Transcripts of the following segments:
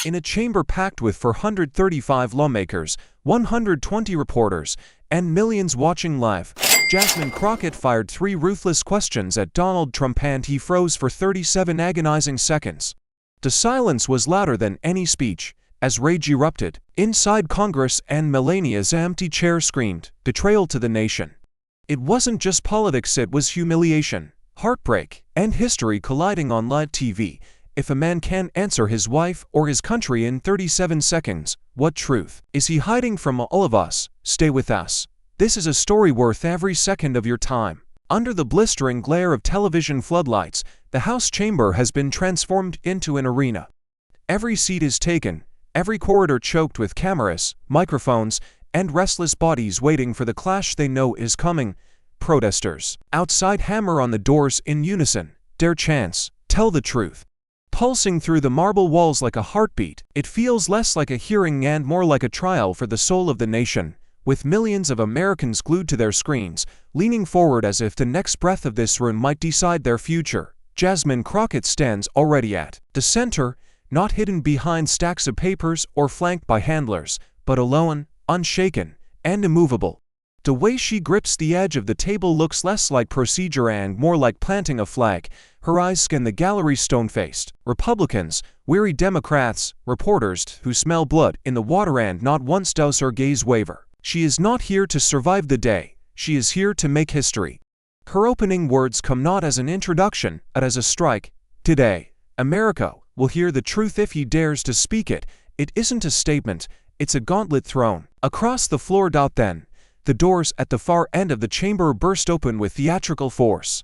In a chamber packed with 435 lawmakers, 120 reporters, and millions watching live, Jasmine Crockett fired 3 ruthless questions at Donald Trump and he froze for 37 agonizing seconds. The silence was louder than any speech, as rage erupted inside Congress and Melania's empty chair screamed, "Betrayal to the nation." It wasn't just politics, it was humiliation, heartbreak, and history colliding on live TV. If a man can't answer his wife or his country in 37 seconds, what truth is he hiding from all of us? Stay with us. This is a story worth every second of your time. Under the blistering glare of television floodlights, the House chamber has been transformed into an arena. Every seat is taken, every corridor choked with cameras, microphones, and restless bodies waiting for the clash they know is coming. Protesters outside hammer on the doors in unison, their chants, "Tell the truth," pulsing through the marble walls like a heartbeat. It feels less like a hearing and more like a trial for the soul of the nation, with millions of Americans glued to their screens, leaning forward as if the next breath of this room might decide their future. Jasmine Crockett stands already at the center, not hidden behind stacks of papers or flanked by handlers, but alone, unshaken, and immovable. The way she grips the edge of the table looks less like procedure and more like planting a flag. Her eyes scan the gallery, stone-faced Republicans, weary Democrats, reporters who smell blood in the water, and not once does her gaze waver. She is not here to survive the day, she is here to make history. Her opening words come not as an introduction, but as a strike. Today, America will hear the truth if he dares to speak it. It isn't a statement, it's a gauntlet thrown across the floor. Then, the doors at the far end of the chamber burst open with theatrical force.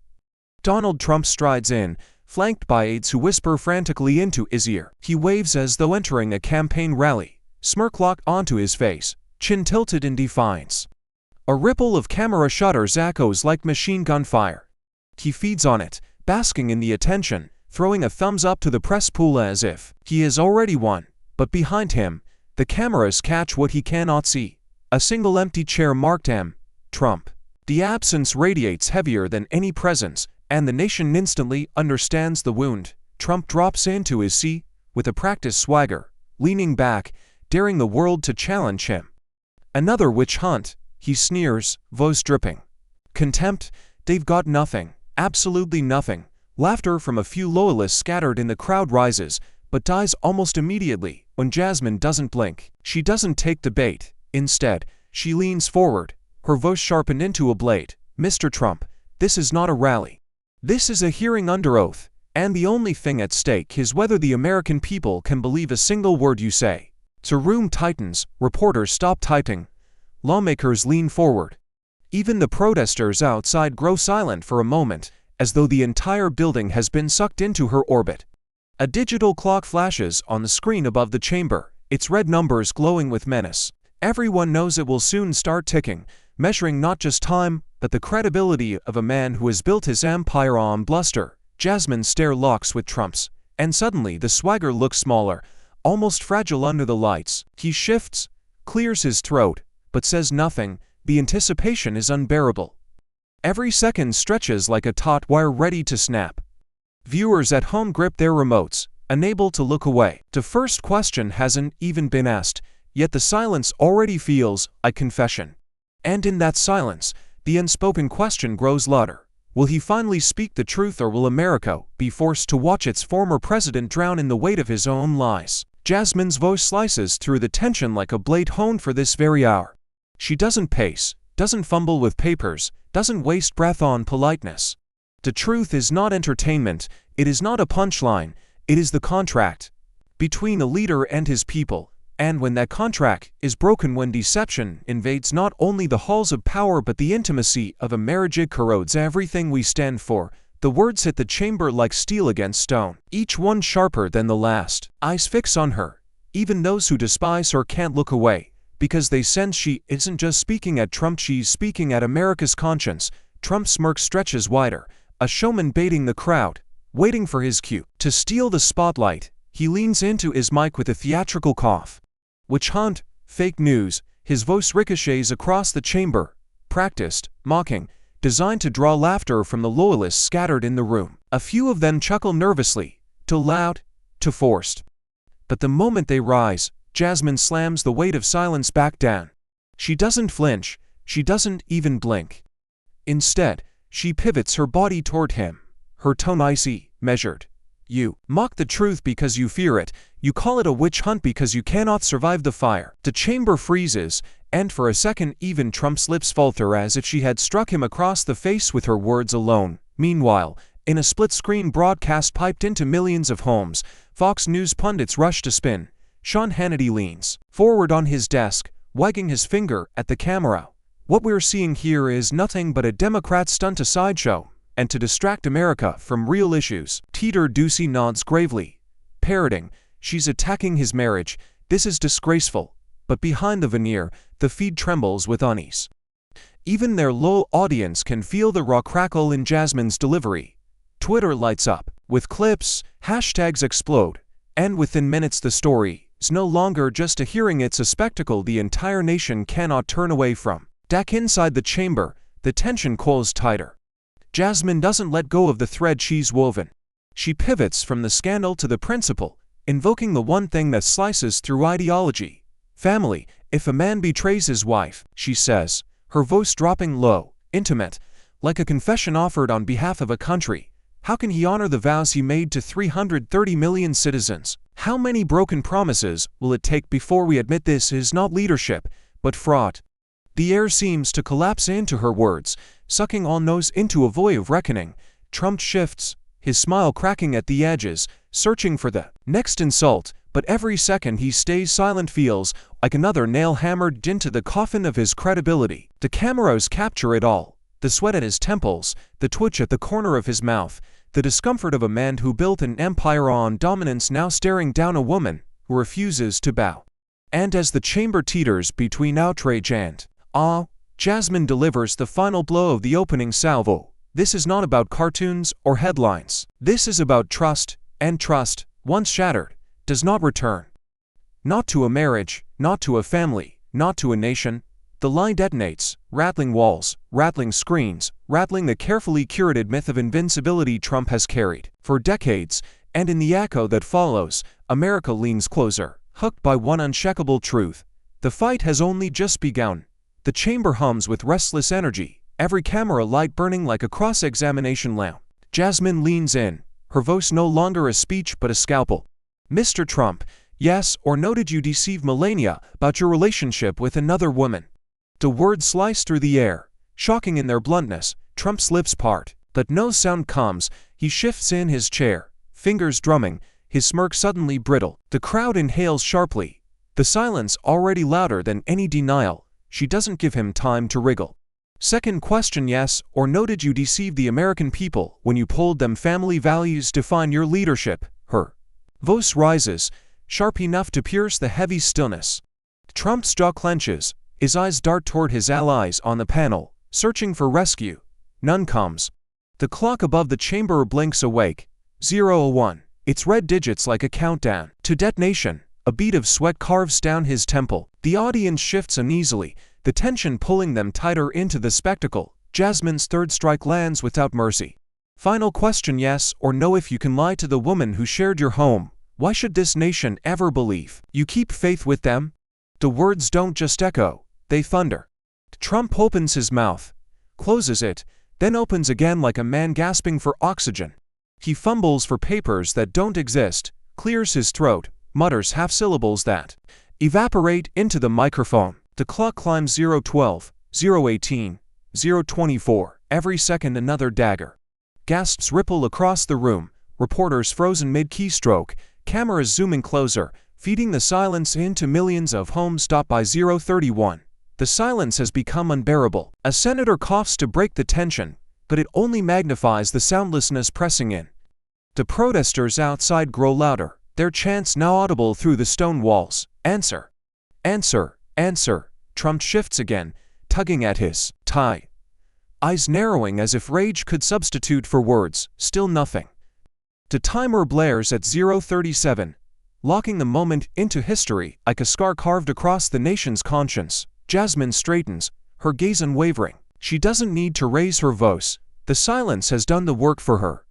Donald Trump strides in, flanked by aides who whisper frantically into his ear. He waves as though entering a campaign rally, smirk locked onto his face, chin tilted in defiance. A ripple of camera shutters echoes like machine gun fire. He feeds on it, basking in the attention, throwing a thumbs up to the press pool as if he has already won. But behind him, the cameras catch what he cannot see. A single empty chair marked M. Trump. The absence radiates heavier than any presence, and the nation instantly understands the wound. Trump drops into his seat with a practiced swagger, leaning back, daring the world to challenge him. Another witch hunt, he sneers, voice dripping. Contempt, they've got nothing, absolutely nothing. Laughter from a few loyalists scattered in the crowd rises, but dies almost immediately when Jasmine doesn't blink. She doesn't take the bait. Instead, she leans forward, her voice sharpened into a blade. "Mr. Trump, this is not a rally. This is a hearing under oath, and the only thing at stake is whether the American people can believe a single word you say." The room tightens, reporters stop typing, lawmakers lean forward. Even the protesters outside grow silent for a moment, as though the entire building has been sucked into her orbit. A digital clock flashes on the screen above the chamber, its red numbers glowing with menace. Everyone knows it will soon start ticking, measuring not just time, but the credibility of a man who has built his empire on bluster. Jasmine's stare locks with Trump's, and suddenly the swagger looks smaller, almost fragile under the lights. He shifts, clears his throat, but says nothing. The anticipation is unbearable. Every second stretches like a taut wire ready to snap. Viewers at home grip their remotes, unable to look away. The first question hasn't even been asked, yet the silence already feels like confession. And in that silence, the unspoken question grows louder. Will he finally speak the truth, or will America be forced to watch its former president drown in the weight of his own lies? Jasmine's voice slices through the tension like a blade honed for this very hour. She doesn't pace, doesn't fumble with papers, doesn't waste breath on politeness. The truth is not entertainment, it is not a punchline, it is the contract between a leader and his people. And when that contract is broken, when deception invades not only the halls of power but the intimacy of a marriage, it corrodes everything we stand for. The words hit the chamber like steel against stone, each one sharper than the last. Eyes fix on her. Even those who despise her can't look away, because they sense she isn't just speaking at Trump, she's speaking at America's conscience. Trump's smirk stretches wider, a showman baiting the crowd, waiting for his cue to steal the spotlight. He leans into his mic with a theatrical cough. Witch hunt, fake news. His voice ricochets across the chamber, practiced, mocking, designed to draw laughter from the loyalists scattered in the room. A few of them chuckle nervously, too loud, too forced. But the moment they rise, Jasmine slams the weight of silence back down. She doesn't flinch, she doesn't even blink. Instead, she pivots her body toward him, her tone icy, measured. You mock the truth because you fear it, you call it a witch hunt because you cannot survive the fire. The chamber freezes, and for a second even Trump's lips falter as if she had struck him across the face with her words alone. Meanwhile, in a split-screen broadcast piped into millions of homes, Fox News pundits rush to spin. Sean Hannity leans forward on his desk, wagging his finger at the camera. What we're seeing here is nothing but a Democrat stunt, a sideshow, and to distract America from real issues. Teeter Ducey nods gravely, parroting, she's attacking his marriage, this is disgraceful. But behind the veneer, the feed trembles with unease. Even their low audience can feel the raw crackle in Jasmine's delivery. Twitter lights up with clips, hashtags explode, and within minutes the story is no longer just a hearing, it's a spectacle the entire nation cannot turn away from. Back inside the chamber, the tension coils tighter. Jasmine doesn't let go of the thread she's woven. She pivots from the scandal to the principle, invoking the one thing that slices through ideology. Family. If a man betrays his wife, she says, her voice dropping low, intimate, like a confession offered on behalf of a country, how can he honor the vows he made to 330 million citizens? How many broken promises will it take before we admit this is not leadership, but fraud? The air seems to collapse into her words, sucking all noise into a void of reckoning. Trump shifts, his smile cracking at the edges, searching for the next insult, but every second he stays silent feels like another nail hammered into the coffin of his credibility. The cameras capture it all, the sweat at his temples, the twitch at the corner of his mouth, the discomfort of a man who built an empire on dominance now staring down a woman who refuses to bow. And as the chamber teeters between outrage and awe, Jasmine delivers the final blow of the opening salvo. This is not about cartoons or headlines. This is about trust, and trust, once shattered, does not return. Not to a marriage, not to a family, not to a nation. The line detonates, rattling walls, rattling screens, rattling the carefully curated myth of invincibility Trump has carried for decades, and in the echo that follows, America leans closer, hooked by one unshakable truth. The fight has only just begun. The chamber hums with restless energy, every camera light burning like a cross-examination lamp. Jasmine leans in, her voice no longer a speech but a scalpel. Mr. Trump, yes or no, did you deceive Melania about your relationship with another woman? The words slice through the air, shocking in their bluntness. Trump's lips part, but no sound comes. He shifts in his chair, fingers drumming, his smirk suddenly brittle. The crowd inhales sharply, the silence already louder than any denial. She doesn't give him time to wriggle. Second question, yes or no, did you deceive the American people when you polled them? Family values define your leadership. Her voice rises, sharp enough to pierce the heavy stillness. Trump's jaw clenches, his eyes dart toward his allies on the panel, searching for rescue. None comes. The clock above the chamber blinks awake. 0:01. Its red digits like a countdown to detonation. A bead of sweat carves down his temple. The audience shifts uneasily, the tension pulling them tighter into the spectacle. Jasmine's third strike lands without mercy. Final question, yes or no, if you can lie to the woman who shared your home, why should this nation ever believe you keep faith with them? The words don't just echo, they thunder. Trump opens his mouth, closes it, then opens again like a man gasping for oxygen. He fumbles for papers that don't exist, clears his throat, mutters half-syllables that evaporate into the microphone. The clock climbs 0:12, 0:18, 0:24, every second another dagger. Gasps ripple across the room, reporters frozen mid-keystroke, cameras zooming closer, feeding the silence into millions of homes. Stopped by 0:31. The silence has become unbearable. A senator coughs to break the tension, but it only magnifies the soundlessness pressing in. The protesters outside grow louder, their chants now audible through the stone walls. Answer. Answer. Answer. Trump shifts again, tugging at his tie. Eyes narrowing as if rage could substitute for words. Still nothing. The timer blares at 0:37, locking the moment into history like a scar carved across the nation's conscience. Jasmine straightens, her gaze unwavering. She doesn't need to raise her voice. The silence has done the work for her.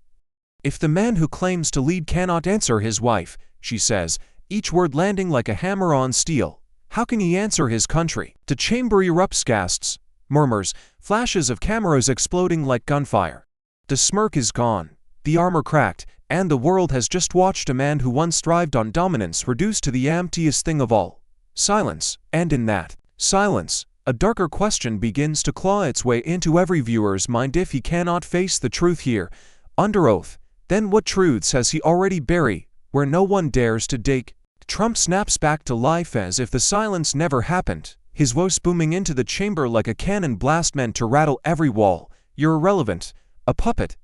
If the man who claims to lead cannot answer his wife, she says, each word landing like a hammer on steel. How can he answer his country? The chamber erupts, gasps, murmurs, flashes of cameras exploding like gunfire. The smirk is gone, the armor cracked, and the world has just watched a man who once thrived on dominance reduced to the emptiest thing of all. Silence. And in that silence, a darker question begins to claw its way into every viewer's mind. If he cannot face the truth here, under oath, then what truths has he already buried, where no one dares to dig? Trump snaps back to life as if the silence never happened, his voice booming into the chamber like a cannon blast meant to rattle every wall. You're irrelevant, a puppet.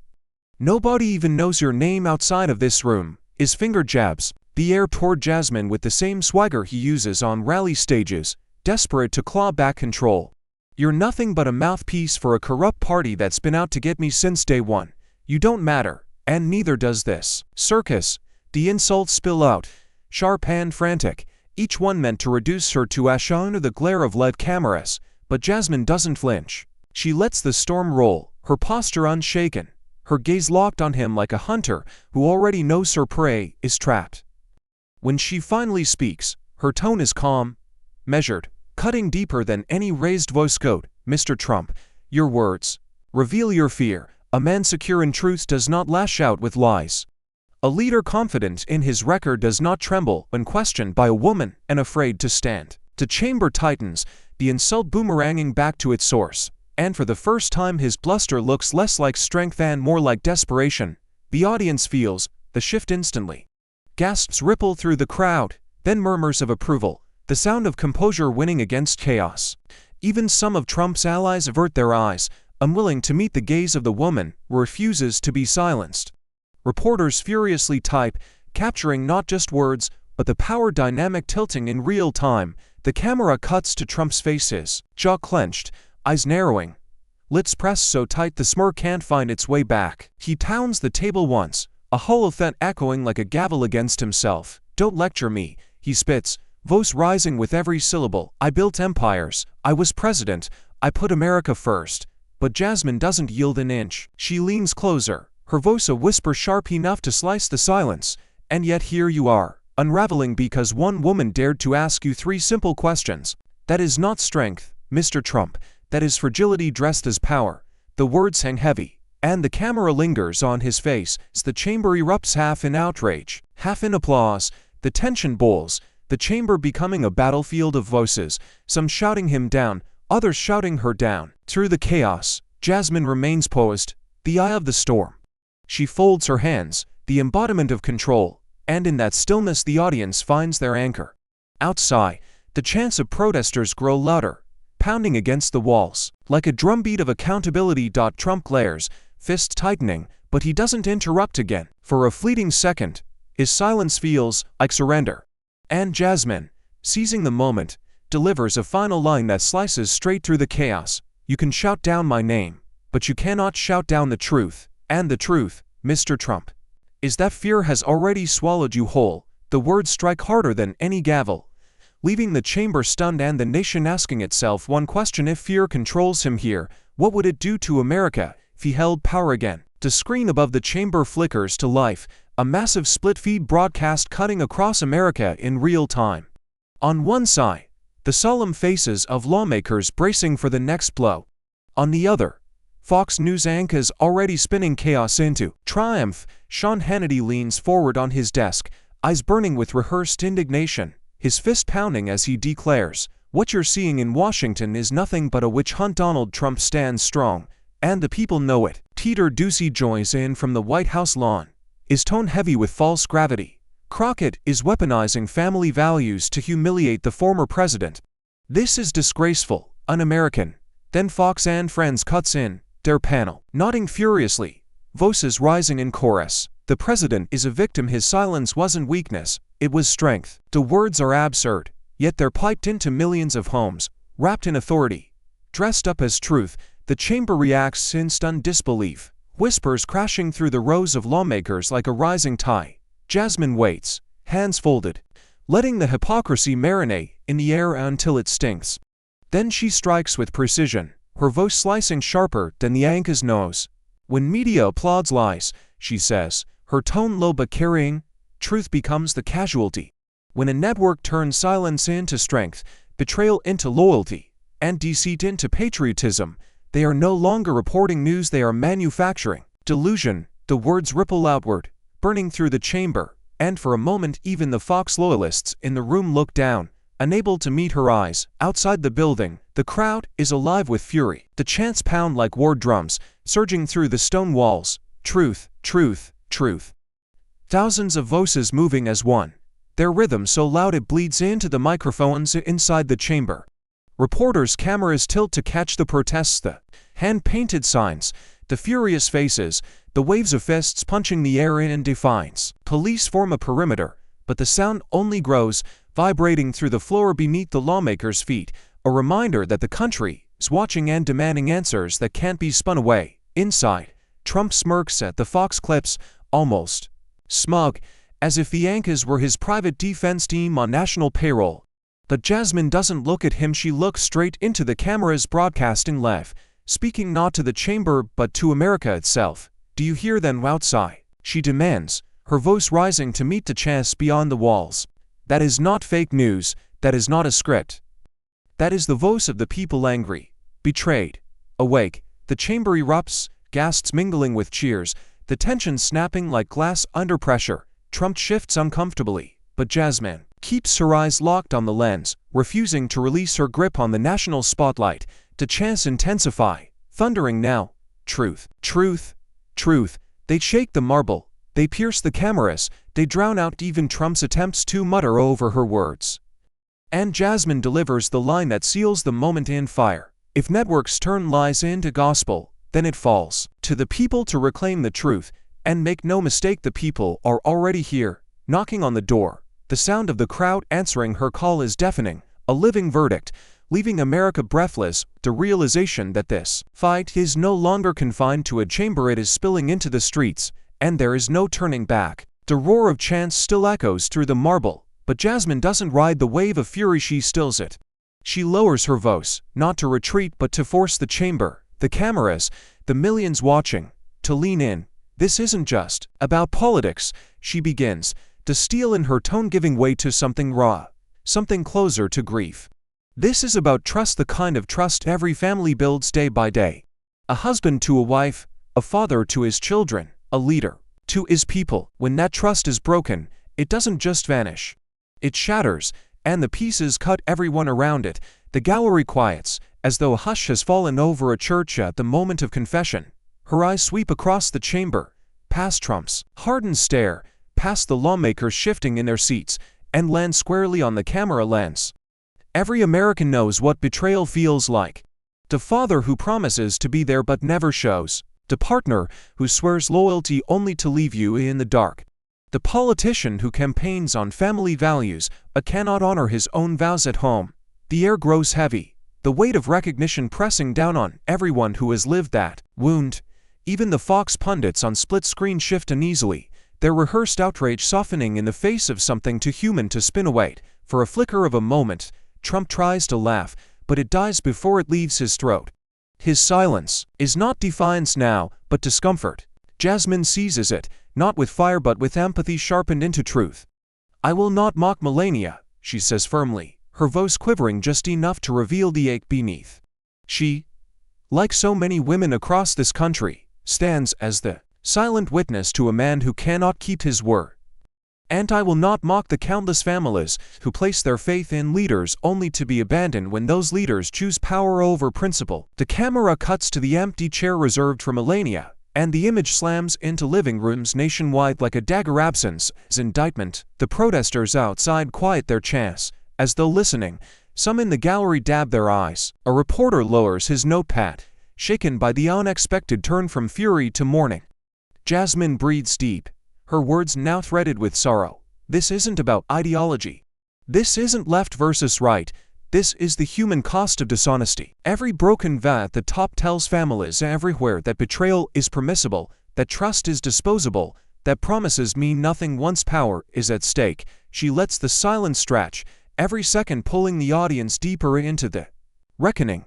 Nobody even knows your name outside of this room. His finger jabs the air toward Jasmine with the same swagger he uses on rally stages, desperate to claw back control. You're nothing but a mouthpiece for a corrupt party that's been out to get me since day one. You don't matter, and neither does this circus. The insults spill out, sharp and frantic, each one meant to reduce her to ash under the glare of lead cameras. But Jasmine doesn't flinch. She lets the storm roll, her posture unshaken, her gaze locked on him like a hunter who already knows her prey is trapped. When she finally speaks, her tone is calm, measured, cutting deeper than any raised voice could. Mr. Trump, your words reveal your fear. A man secure in truth does not lash out with lies. A leader confident in his record does not tremble when questioned by a woman and afraid to stand. The chamber tightens, the insult boomeranging back to its source, and for the first time his bluster looks less like strength and more like desperation. The audience feels the shift instantly. Gasps ripple through the crowd, then murmurs of approval, the sound of composure winning against chaos. Even some of Trump's allies avert their eyes, unwilling to meet the gaze of the woman who refuses to be silenced. Reporters furiously type, capturing not just words, but the power dynamic tilting in real time. The camera cuts to Trump's face, his jaw clenched, eyes narrowing, lips pressed so tight the smirk can't find its way back. He pounds the table once, a hollow thud echoing like a gavel against himself. Don't lecture me, he spits, voice rising with every syllable. I built empires, I was president, I put America first. But Jasmine doesn't yield an inch. She leans closer, her voice a whisper sharp enough to slice the silence. And yet here you are, unraveling because one woman dared to ask you 3 simple questions. That is not strength, Mr. Trump, that is fragility dressed as power. The words hang heavy, and the camera lingers on his face as the chamber erupts, half in outrage, half in applause. The tension boils, the chamber becoming a battlefield of voices, some shouting him down, others shouting her down. Through the chaos, Jasmine remains poised, the eye of the storm. She folds her hands, the embodiment of control, and in that stillness the audience finds their anchor. Outside, the chants of protesters grow louder, pounding against the walls, like a drumbeat of accountability. Trump glares, fists tightening, but he doesn't interrupt again. For a fleeting second, his silence feels like surrender. And Jasmine, seizing the moment, delivers a final line that slices straight through the chaos. You can shout down my name, but you cannot shout down the truth. And the truth, Mr. Trump, is that fear has already swallowed you whole. The words strike harder than any gavel, leaving the chamber stunned and the nation asking itself one question: if fear controls him here, what would it do to America if he held power again? The screen above the chamber flickers to life, a massive split-feed broadcast cutting across America in real time. On one side, the solemn faces of lawmakers bracing for the next blow. On the other, Fox News anchors already spinning chaos into triumph. Sean Hannity leans forward on his desk, eyes burning with rehearsed indignation, his fist pounding as he declares, "What you're seeing in Washington is nothing but a witch hunt." Donald Trump stands strong, and the people know it. Peter Doocy joins in from the White House lawn, his tone heavy with false gravity. Crockett is weaponizing family values to humiliate the former president. This is disgraceful, un-American. Then Fox and Friends cuts in, their panel nodding furiously, voices rising in chorus. The president is a victim. His silence wasn't weakness, it was strength. The words are absurd, yet they're piped into millions of homes, wrapped in authority, dressed up as truth. The chamber reacts in stunned disbelief, whispers crashing through the rows of lawmakers like a rising tide. Jasmine waits, hands folded, letting the hypocrisy marinate in the air until it stinks. Then she strikes with precision, her voice slicing sharper than the anchor's nose. When media applauds lies, she says, her tone low but carrying, truth becomes the casualty. When a network turns silence into strength, betrayal into loyalty, and deceit into patriotism, they are no longer reporting news, they are manufacturing delusion. The words ripple outward, burning through the chamber, and for a moment even the Fox loyalists in the room look down, unable to meet her eyes. Outside the building, the crowd is alive with fury. The chants pound like war drums, surging through the stone walls. Truth, truth, truth. Thousands of voices moving as one, their rhythm so loud it bleeds into the microphones inside the chamber. Reporters' cameras tilt to catch the protests, the hand-painted signs, the furious faces, the waves of fists punching the air in defiance. Police form a perimeter, but the sound only grows, vibrating through the floor beneath the lawmakers' feet, a reminder that the country is watching and demanding answers that can't be spun away. Inside, Trump smirks at the Fox clips, almost smug, as if the Yankees were his private defense team on national payroll. But Jasmine doesn't look at him, she looks straight into the cameras broadcasting live, speaking not to the chamber but to America itself. Do you hear them outside? She demands, her voice rising to meet the chants beyond the walls. That is not fake news, that is not a script. That is the voice of the people, angry, betrayed, awake. The chamber erupts, gasps mingling with cheers, the tension snapping like glass under pressure. Trump shifts uncomfortably, but Jasmine keeps her eyes locked on the lens, refusing to release her grip on the national spotlight. The chants intensify, thundering now. Truth, truth, truth. They shake the marble, they pierce the cameras, they drown out even Trump's attempts to mutter over her words. And Jasmine delivers the line that seals the moment in fire. If networks turn lies into gospel, then it falls to the people to reclaim the truth. And make no mistake, the people are already here, knocking on the door. The sound of the crowd answering her call is deafening, a living verdict, leaving America breathless. The realization that this fight is no longer confined to a chamber, it is spilling into the streets, and there is no turning back. The roar of chants still echoes through the marble, but Jasmine doesn't ride the wave of fury, she stills it. She lowers her voice, not to retreat but to force the chamber, the cameras, the millions watching, to lean in. This isn't just about politics, she begins, the steel in her tone giving way to something raw, something closer to grief. This is about trust, the kind of trust every family builds day by day. A husband to a wife, a father to his children, a leader to his people. When that trust is broken, it doesn't just vanish. It shatters, and the pieces cut everyone around it. The gallery quiets, as though a hush has fallen over a church at the moment of confession. Her eyes sweep across the chamber, past Trump's hardened stare, past the lawmakers shifting in their seats, and land squarely on the camera lens. Every American knows what betrayal feels like. The father who promises to be there but never shows. The partner who swears loyalty only to leave you in the dark. The politician who campaigns on family values but cannot honor his own vows at home. The air grows heavy, the weight of recognition pressing down on everyone who has lived that wound. Even the Fox pundits on split screen shift uneasily, their rehearsed outrage softening in the face of something too human to spin away. For a flicker of a moment, Trump tries to laugh, but it dies before it leaves his throat. His silence is not defiance now, but discomfort. Jasmine seizes it, not with fire but with empathy sharpened into truth. I will not mock Melania, she says firmly, her voice quivering just enough to reveal the ache beneath. She, like so many women across this country, stands as the silent witness to a man who cannot keep his word. And I will not mock the countless families who place their faith in leaders only to be abandoned when those leaders choose power over principle. The camera cuts to the empty chair reserved for Melania, and the image slams into living rooms nationwide like a dagger. Absence's indictment. The protesters outside quiet their chants, as though listening. Some in the gallery dab their eyes. A reporter lowers his notepad, shaken by the unexpected turn from fury to mourning. Jasmine breathes deep, her words now threaded with sorrow. This isn't about ideology. This isn't left versus right. This is the human cost of dishonesty. Every broken vow at the top tells families everywhere that betrayal is permissible, that trust is disposable, that promises mean nothing once power is at stake. She lets the silence stretch, every second pulling the audience deeper into the reckoning.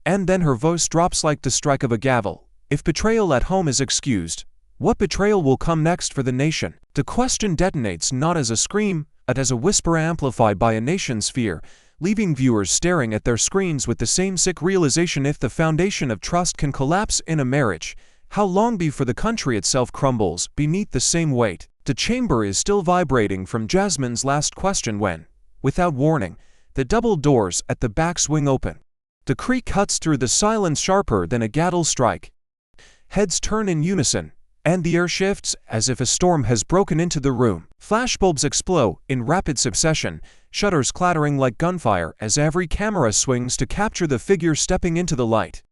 And then her voice drops like the strike of a gavel. If betrayal at home is excused, what betrayal will come next for the nation? The question detonates not as a scream, It as a whisper amplified by a nation's fear, leaving viewers staring at their screens with the same sick realization: if the foundation of trust can collapse in a marriage, how long before the country itself crumbles beneath the same weight? The chamber is still vibrating from Jasmine's last question when, without warning, the double doors at the back swing open. The creak cuts through the silence sharper than a gattle strike. Heads turn in unison, and the air shifts as if a storm has broken into the room. Flashbulbs explode in rapid succession, shutters clattering like gunfire as every camera swings to capture the figure stepping into the light.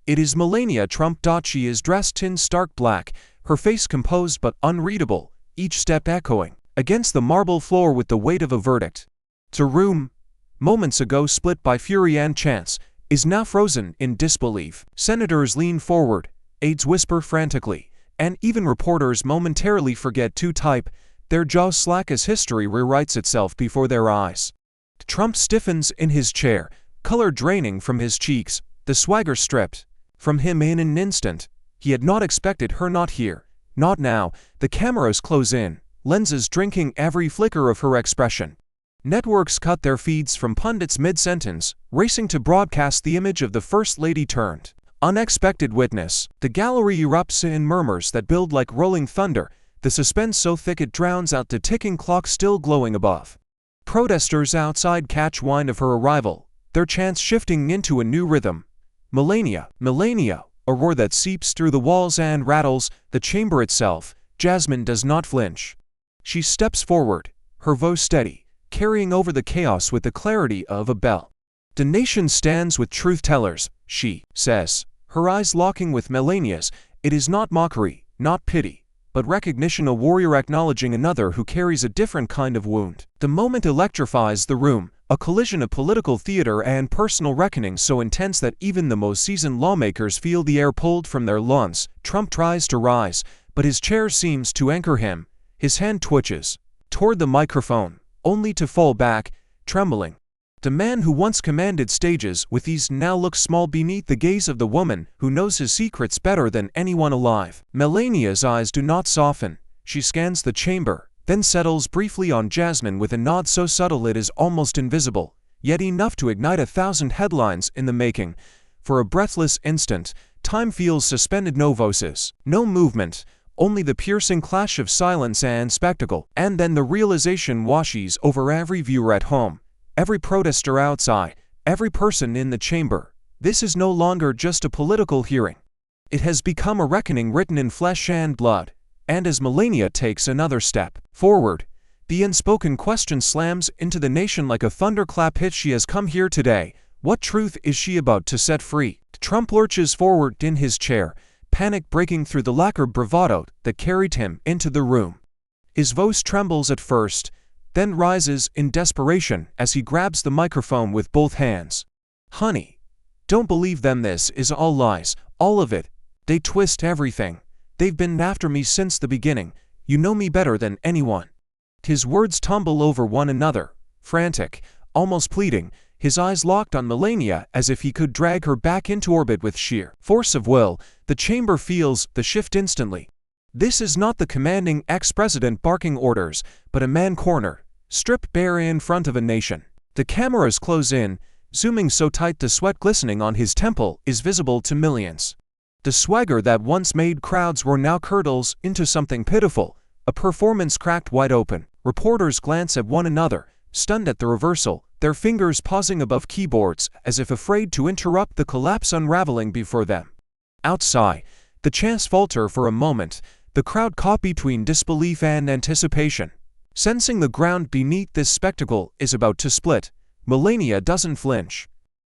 It is Melania Trump. She is dressed in stark black, her face composed but unreadable, each step echoing against the marble floor with the weight of a verdict. The room, moments ago split by fury and chance, is now frozen in disbelief. Senators lean forward, aides whisper frantically, and even reporters momentarily forget to type, their jaws slack as history rewrites itself before their eyes. Trump stiffens in his chair, color draining from his cheeks, the swagger stripped from him in an instant. He had not expected her, not here, not now. The cameras close in, lenses drinking every flicker of her expression. Networks cut their feeds from pundits mid-sentence, racing to broadcast the image of the First Lady turned unexpected witness. The gallery erupts in murmurs that build like rolling thunder, the suspense so thick it drowns out the ticking clock still glowing above. Protesters outside catch wind of her arrival, their chants shifting into a new rhythm. Melania, Melania, a roar that seeps through the walls and rattles the chamber itself. Jasmine does not flinch. She steps forward, her voice steady, carrying over the chaos with the clarity of a bell. The nation stands with truth-tellers, she says, her eyes locking with Melania's. It is not mockery, not pity, but recognition, a warrior acknowledging another who carries a different kind of wound. The moment electrifies the room, a collision of political theater and personal reckoning so intense that even the most seasoned lawmakers feel the air pulled from their lungs. Trump tries to rise, but his chair seems to anchor him. His hand twitches toward the microphone, only to fall back, trembling. The man who once commanded stages with ease now looks small beneath the gaze of the woman who knows his secrets better than anyone alive. Melania's eyes do not soften. She scans the chamber, then settles briefly on Jasmine with a nod so subtle it is almost invisible, yet enough to ignite 1,000 headlines in the making. For a breathless instant, time feels suspended. No voices, no movement, only the piercing clash of silence and spectacle. And then the realization washes over every viewer at home, every protester outside, every person in the chamber. This is no longer just a political hearing. It has become a reckoning written in flesh and blood. And as Melania takes another step forward, the unspoken question slams into the nation like a thunderclap hit. She has come here today. What truth is she about to set free? Trump lurches forward in his chair, panic breaking through the lacquered bravado that carried him into the room. His voice trembles at first, then rises in desperation as he grabs the microphone with both hands. Honey, don't believe them. This is all lies, all of it. They twist everything. They've been after me since the beginning. You know me better than anyone. His words tumble over one another, frantic, almost pleading, his eyes locked on Melania as if he could drag her back into orbit with sheer force of will. The chamber feels the shift instantly. This is not the commanding ex-president barking orders, but a man cornered, stripped bare in front of a nation. The cameras close in, zooming so tight the sweat glistening on his temple is visible to millions. The swagger that once made crowds roar now curdles into something pitiful, a performance cracked wide open. Reporters glance at one another, stunned at the reversal, their fingers pausing above keyboards as if afraid to interrupt the collapse unraveling before them. Outside, the chants falter for a moment, the crowd caught between disbelief and anticipation. Sensing the ground beneath this spectacle is about to split, Melania doesn't flinch.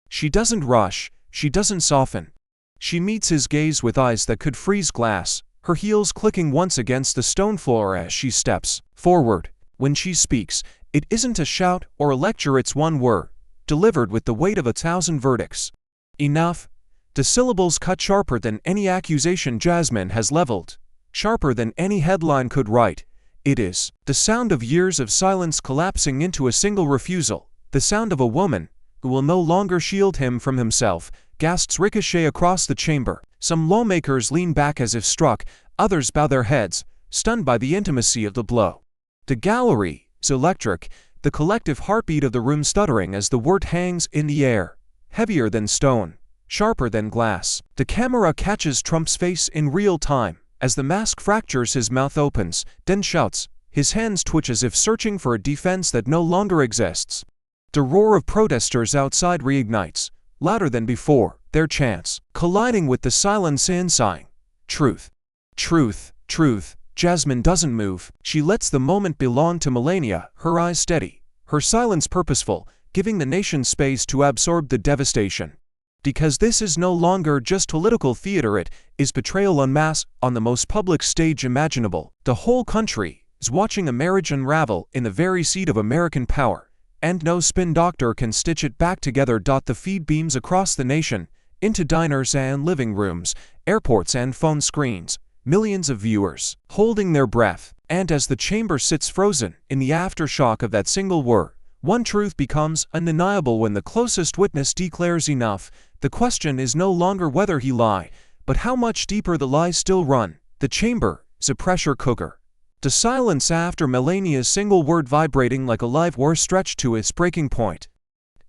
She doesn't rush, she doesn't soften. She meets his gaze with eyes that could freeze glass, her heels clicking once against the stone floor as she steps forward. When she speaks, it isn't a shout or a lecture, it's one word, delivered with the weight of 1,000 verdicts. Enough. The syllables cut sharper than any accusation Jasmine has leveled, sharper than any headline could write. It is the sound of years of silence collapsing into a single refusal, the sound of a woman who will no longer shield him from himself. Gasps ricochet across the chamber. Some lawmakers lean back as if struck, others bow their heads, stunned by the intimacy of the blow. The gallery, is electric, the collective heartbeat of the room stuttering as the word hangs in the air. Heavier than stone, sharper than glass. The camera catches Trump's face in real time. As the mask fractures, his mouth opens, then shouts. His hands twitch as if searching for a defense that no longer exists. The roar of protesters outside reignites, louder than before, their chants colliding with the silence inside. Truth. Truth. Truth. Jasmine doesn't move. She lets the moment belong to Melania, her eyes steady, her silence purposeful, giving the nation space to absorb the devastation. Because this is no longer just political theater, it is betrayal en masse on the most public stage imaginable. The whole country is watching a marriage unravel in the very seat of American power, and no spin doctor can stitch it back together. The feed beams across the nation, into diners and living rooms, airports and phone screens. Millions of viewers, holding their breath, and as the chamber sits frozen in the aftershock of that single word, one truth becomes undeniable when the closest witness declares enough. The question is no longer whether he lied, but how much deeper the lies still run. The chamber is a pressure cooker. The silence after Melania's single word vibrating like a live wire stretched to its breaking point.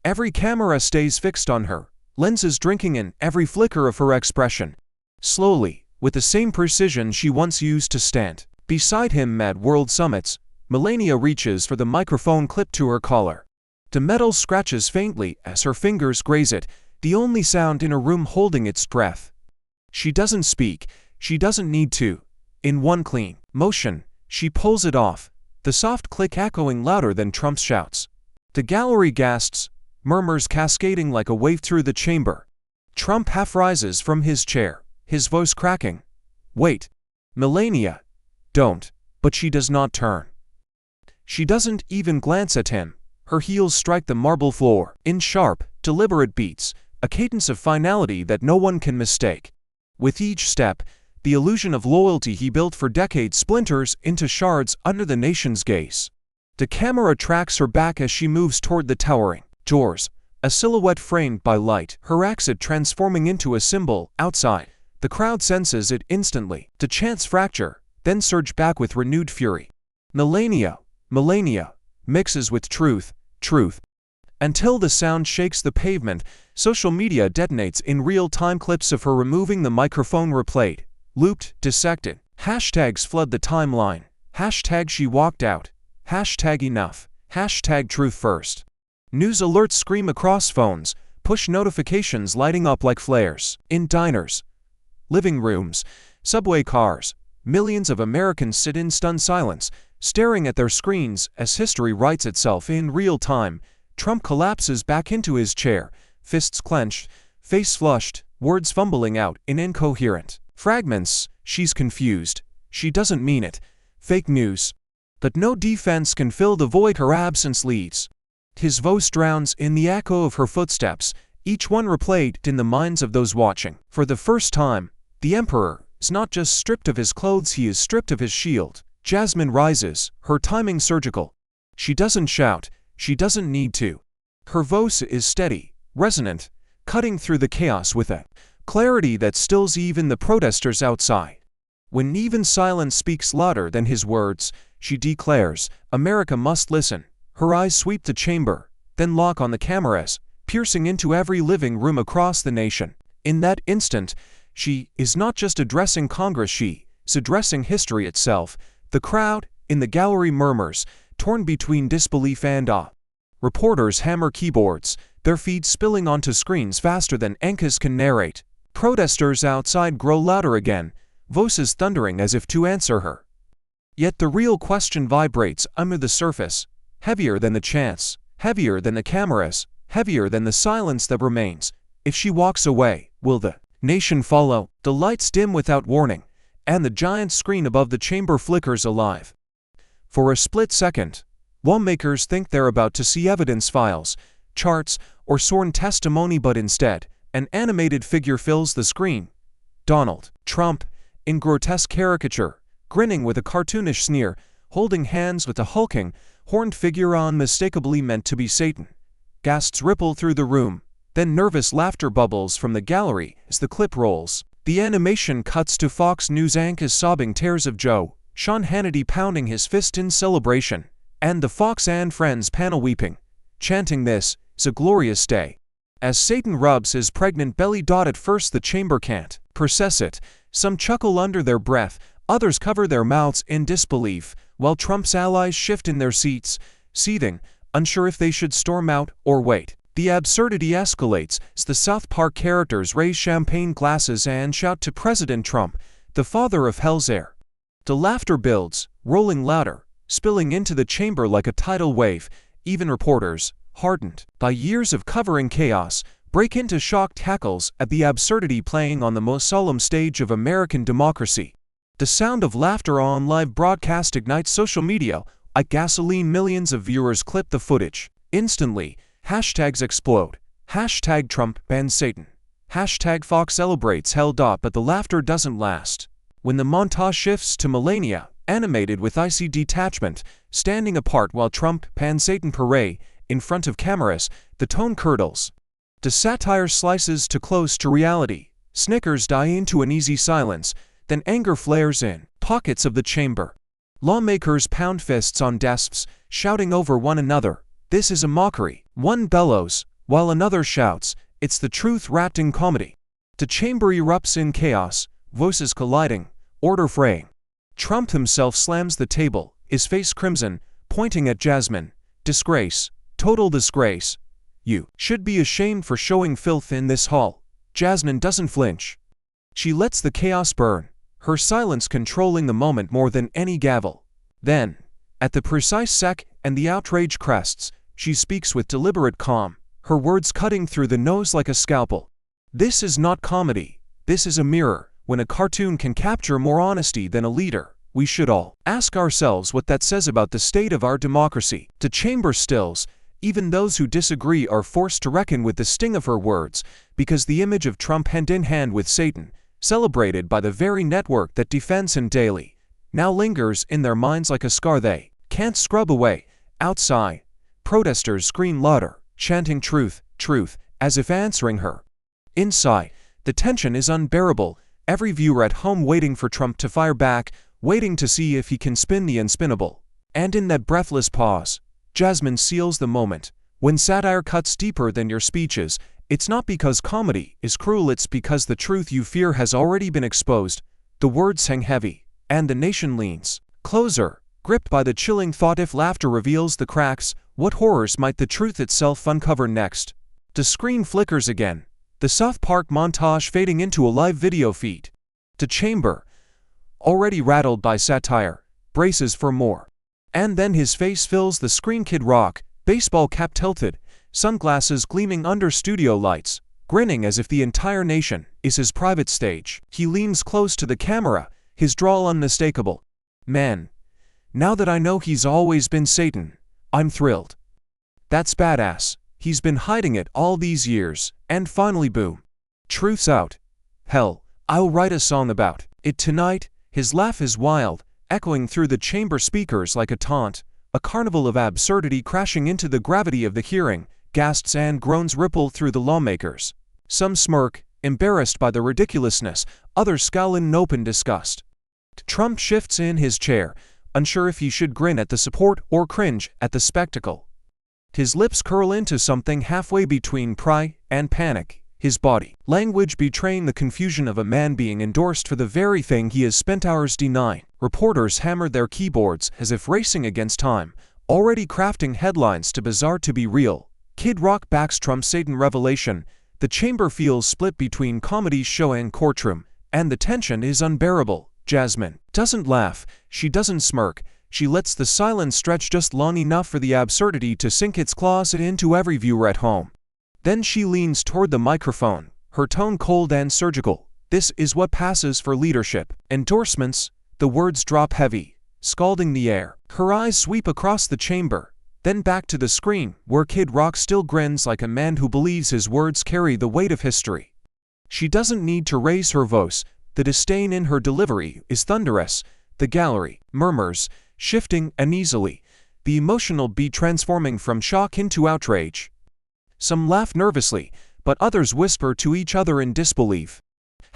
Every camera stays fixed on her, lenses drinking in every flicker of her expression. Slowly, with the same precision she once used to stand beside him at world summits, Melania reaches for the microphone clipped to her collar. The metal scratches faintly as her fingers graze it, the only sound in a room holding its breath. She doesn't speak, she doesn't need to. In one clean motion, she pulls it off, the soft click echoing louder than Trump's shouts. The gallery gasps, murmurs cascading like a wave through the chamber. Trump half rises from his chair, his voice cracking. Wait. Melania. Don't. But she does not turn. She doesn't even glance at him. Her heels strike the marble floor, in sharp, deliberate beats, a cadence of finality that no one can mistake. With each step, the illusion of loyalty he built for decades splinters into shards under the nation's gaze. The camera tracks her back as she moves toward the towering doors, a silhouette framed by light, her exit transforming into a symbol outside. The crowd senses it instantly. The chants fracture, then surge back with renewed fury. Melania, Melania, mixes with truth, truth. Until the sound shakes the pavement, social media detonates in real-time. Clips of her removing the microphone replayed, looped, dissected. Hashtags flood the timeline. Hashtag she walked out. Hashtag enough. Hashtag truth first. News alerts scream across phones, push notifications lighting up like flares. In diners, living rooms, subway cars, millions of Americans sit in stunned silence, staring at their screens as history writes itself in real time. Trump collapses back into his chair, fists clenched, face flushed, words fumbling out in incoherent fragments. She's confused. She doesn't mean it. Fake news. But no defense can fill the void her absence leaves. His voice drowns in the echo of her footsteps, each one replayed in the minds of those watching. For the first time, the emperor is not just stripped of his clothes, he is stripped of his shield. Jasmine rises, her timing surgical. She doesn't shout, she doesn't need to. Her voice is steady, resonant, cutting through the chaos with a clarity that stills even the protesters outside. When even silence speaks louder than his words, she declares, America must listen. Her eyes sweep the chamber, then lock on the cameras, piercing into every living room across the nation. In that instant, she is not just addressing Congress, she is addressing history itself. The crowd, in the gallery murmurs, torn between disbelief and awe. Reporters hammer keyboards, their feeds spilling onto screens faster than anchors can narrate. Protesters outside grow louder again, voices thundering as if to answer her. Yet the real question vibrates under the surface, heavier than the chants, heavier than the cameras, heavier than the silence that remains. If she walks away, will the nation follow? The lights dim without warning, and the giant screen above the chamber flickers alive. For a split second, lawmakers think they're about to see evidence files, charts, or sworn testimony, but instead, an animated figure fills the screen. Donald Trump, in grotesque caricature, grinning with a cartoonish sneer, holding hands with a hulking, horned figure unmistakably meant to be Satan. Gasps ripple through the room, then nervous laughter bubbles from the gallery as the clip rolls. The animation cuts to Fox News anchors sobbing tears of Joe, Sean Hannity pounding his fist in celebration, and the Fox and Friends panel weeping, chanting this is a glorious day. As Satan rubs his pregnant belly. At first the chamber can't process it. Some chuckle under their breath, others cover their mouths in disbelief, while Trump's allies shift in their seats, seething, unsure if they should storm out or wait. The absurdity escalates as the South Park characters raise champagne glasses and shout to President Trump, the father of hell's air. The laughter builds, rolling louder, spilling into the chamber like a tidal wave. Even reporters, hardened by years of covering chaos, break into shocked cackles at the absurdity playing on the most solemn stage of American democracy. The sound of laughter on live broadcast ignites social media like gasoline. Millions of viewers clip the footage. Instantly, hashtags explode. Hashtag Trump bans Satan. Hashtag Fox celebrates hell. But the laughter doesn't last. When the montage shifts to Melania, animated with icy detachment, standing apart while Trump bans Satan parade in front of cameras, the tone curdles. The satire slices too close to reality. Snickers die into an easy silence, then anger flares in pockets of the chamber. Lawmakers pound fists on desks, shouting over one another, "This is a mockery." One bellows, while another shouts, "It's the truth wrapped in comedy." The chamber erupts in chaos, voices colliding, order fraying. Trump himself slams the table, his face crimson, pointing at Jasmine. "Disgrace. Total disgrace. You should be ashamed for showing filth in this hall." Jasmine doesn't flinch. She lets the chaos burn, her silence controlling the moment more than any gavel. Then, at the precise sec and the outrage crests, she speaks with deliberate calm, her words cutting through the nose like a scalpel. "This is not comedy. This is a mirror. When a cartoon can capture more honesty than a leader, we should all ask ourselves what that says about the state of our democracy." The chamber stills. Even those who disagree are forced to reckon with the sting of her words, because the image of Trump hand in hand with Satan, celebrated by the very network that defends him daily, now lingers in their minds like a scar they can't scrub away. Outside, protesters scream louder, chanting truth, truth, as if answering her. Inside, the tension is unbearable, every viewer at home waiting for Trump to fire back, waiting to see if he can spin the unspinnable. And in that breathless pause, Jasmine seals the moment. When satire cuts deeper than your speeches, it's not because comedy is cruel, it's because the truth you fear has already been exposed. The words hang heavy, and the nation leans closer, gripped by the chilling thought, if laughter reveals the cracks, what horrors might the truth itself uncover next? The screen flickers again, the South Park montage fading into a live video feed. The chamber, already rattled by satire, braces for more. And then his face fills the screen. Kid Rock, baseball cap tilted, sunglasses gleaming under studio lights, grinning as if the entire nation is his private stage. He leans close to the camera, his drawl unmistakable. "Man, now that I know he's always been Satan, I'm thrilled. That's badass. He's been hiding it all these years, and finally boom. Truth's out. Hell, I'll write a song about it tonight." His laugh is wild, echoing through the chamber speakers like a taunt, a carnival of absurdity crashing into the gravity of the hearing. Gasps and groans ripple through the lawmakers. Some smirk, embarrassed by the ridiculousness, others scowl in open disgust. Trump shifts in his chair, unsure if he should grin at the support or cringe at the spectacle. His lips curl into something halfway between pride and panic, his body language betraying the confusion of a man being endorsed for the very thing he has spent hours denying. Reporters hammer their keyboards as if racing against time, already crafting headlines too bizarre to be real. Kid Rock backs Trump's Satan revelation. The chamber feels split between comedy show and courtroom, and the tension is unbearable. Jasmine doesn't laugh, she doesn't smirk, she lets the silence stretch just long enough for the absurdity to sink its claws into every viewer at home. Then she leans toward the microphone, her tone cold and surgical. "This is what passes for leadership. Endorsements." The words drop heavy, scalding the air. Her eyes sweep across the chamber, then back to the screen, where Kid Rock still grins like a man who believes his words carry the weight of history. She doesn't need to raise her voice, the disdain in her delivery is thunderous. The gallery murmurs, shifting uneasily, the emotional beat transforming from shock into outrage. Some laugh nervously, but others whisper to each other in disbelief.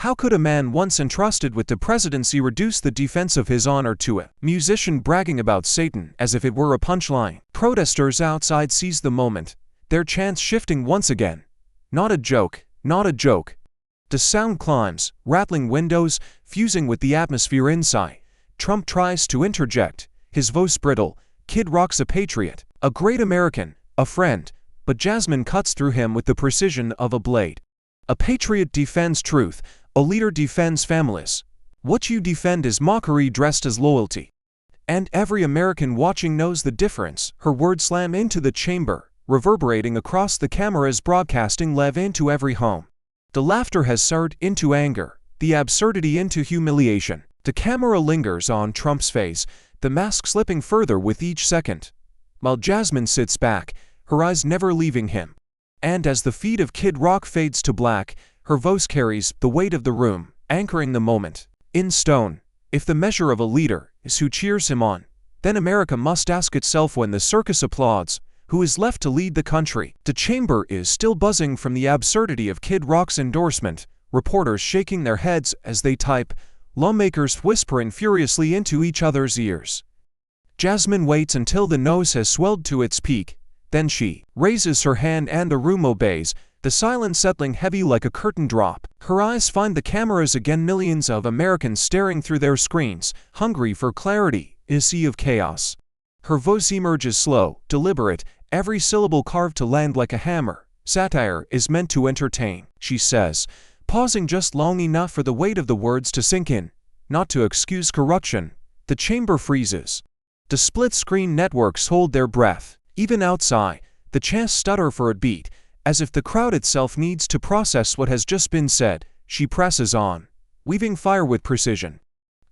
How could a man once entrusted with the presidency reduce the defense of his honor to a musician bragging about Satan as if it were a punchline? Protesters outside seize the moment, their chants shifting once again. Not a joke, not a joke. The sound climbs, rattling windows, fusing with the atmosphere inside. Trump tries to interject, his voice brittle. Kid Rock's a patriot, a great American, a friend, but Jasmine cuts through him with the precision of a blade. A patriot defends truth, a leader defends families. What you defend is mockery dressed as loyalty. And every American watching knows the difference. Her words slam into the chamber, reverberating across the cameras, broadcasting live into every home. The laughter has soared into anger, the absurdity into humiliation. The camera lingers on Trump's face, the mask slipping further with each second, while Jasmine sits back, her eyes never leaving him. And as the feed of Kid Rock fades to black, her voice carries the weight of the room, anchoring the moment. In stone, if the measure of a leader is who cheers him on, then America must ask itself when the circus applauds, who is left to lead the country? The chamber is still buzzing from the absurdity of Kid Rock's endorsement, reporters shaking their heads as they type, lawmakers whispering furiously into each other's ears. Jasmine waits until the nose has swelled to its peak, then she raises her hand and the room obeys, the silence settling heavy like a curtain drop. Her eyes find the cameras again, millions of Americans staring through their screens, hungry for clarity in a sea of chaos. Her voice emerges slow, deliberate, every syllable carved to land like a hammer. Satire is meant to entertain, she says, pausing just long enough for the weight of the words to sink in, not to excuse corruption. The chamber freezes. The split-screen networks hold their breath. Even outside, the chants stutter for a beat, as if the crowd itself needs to process what has just been said. She presses on, weaving fire with precision.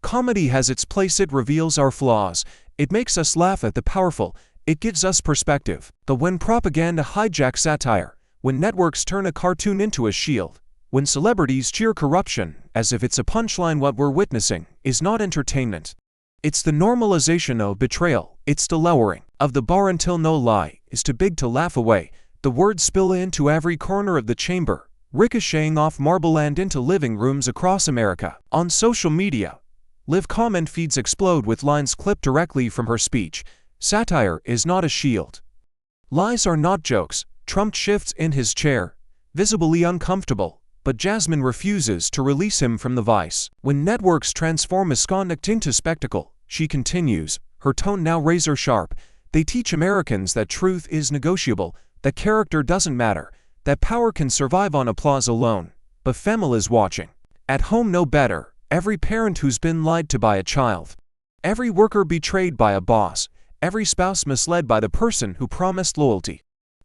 Comedy has its place. It reveals our flaws. It makes us laugh at the powerful. It gives us perspective. But when propaganda hijacks satire, when networks turn a cartoon into a shield, when celebrities cheer corruption as if it's a punchline, what we're witnessing is not entertainment. It's the normalization of betrayal. It's the lowering of the bar until no lie is too big to laugh away. The words spill into every corner of the chamber, ricocheting off marble and into living rooms across America. On social media, live comment feeds explode with lines clipped directly from her speech. Satire is not a shield. Lies are not jokes. Trump shifts in his chair, visibly uncomfortable, but Jasmine refuses to release him from the vice. When networks transform misconduct into spectacle, she continues, her tone now razor sharp. They teach Americans that truth is negotiable, that character doesn't matter, that power can survive on applause alone. But families watching at home know better. Every parent who's been lied to by a child, every worker betrayed by a boss, every spouse misled by the person who promised loyalty.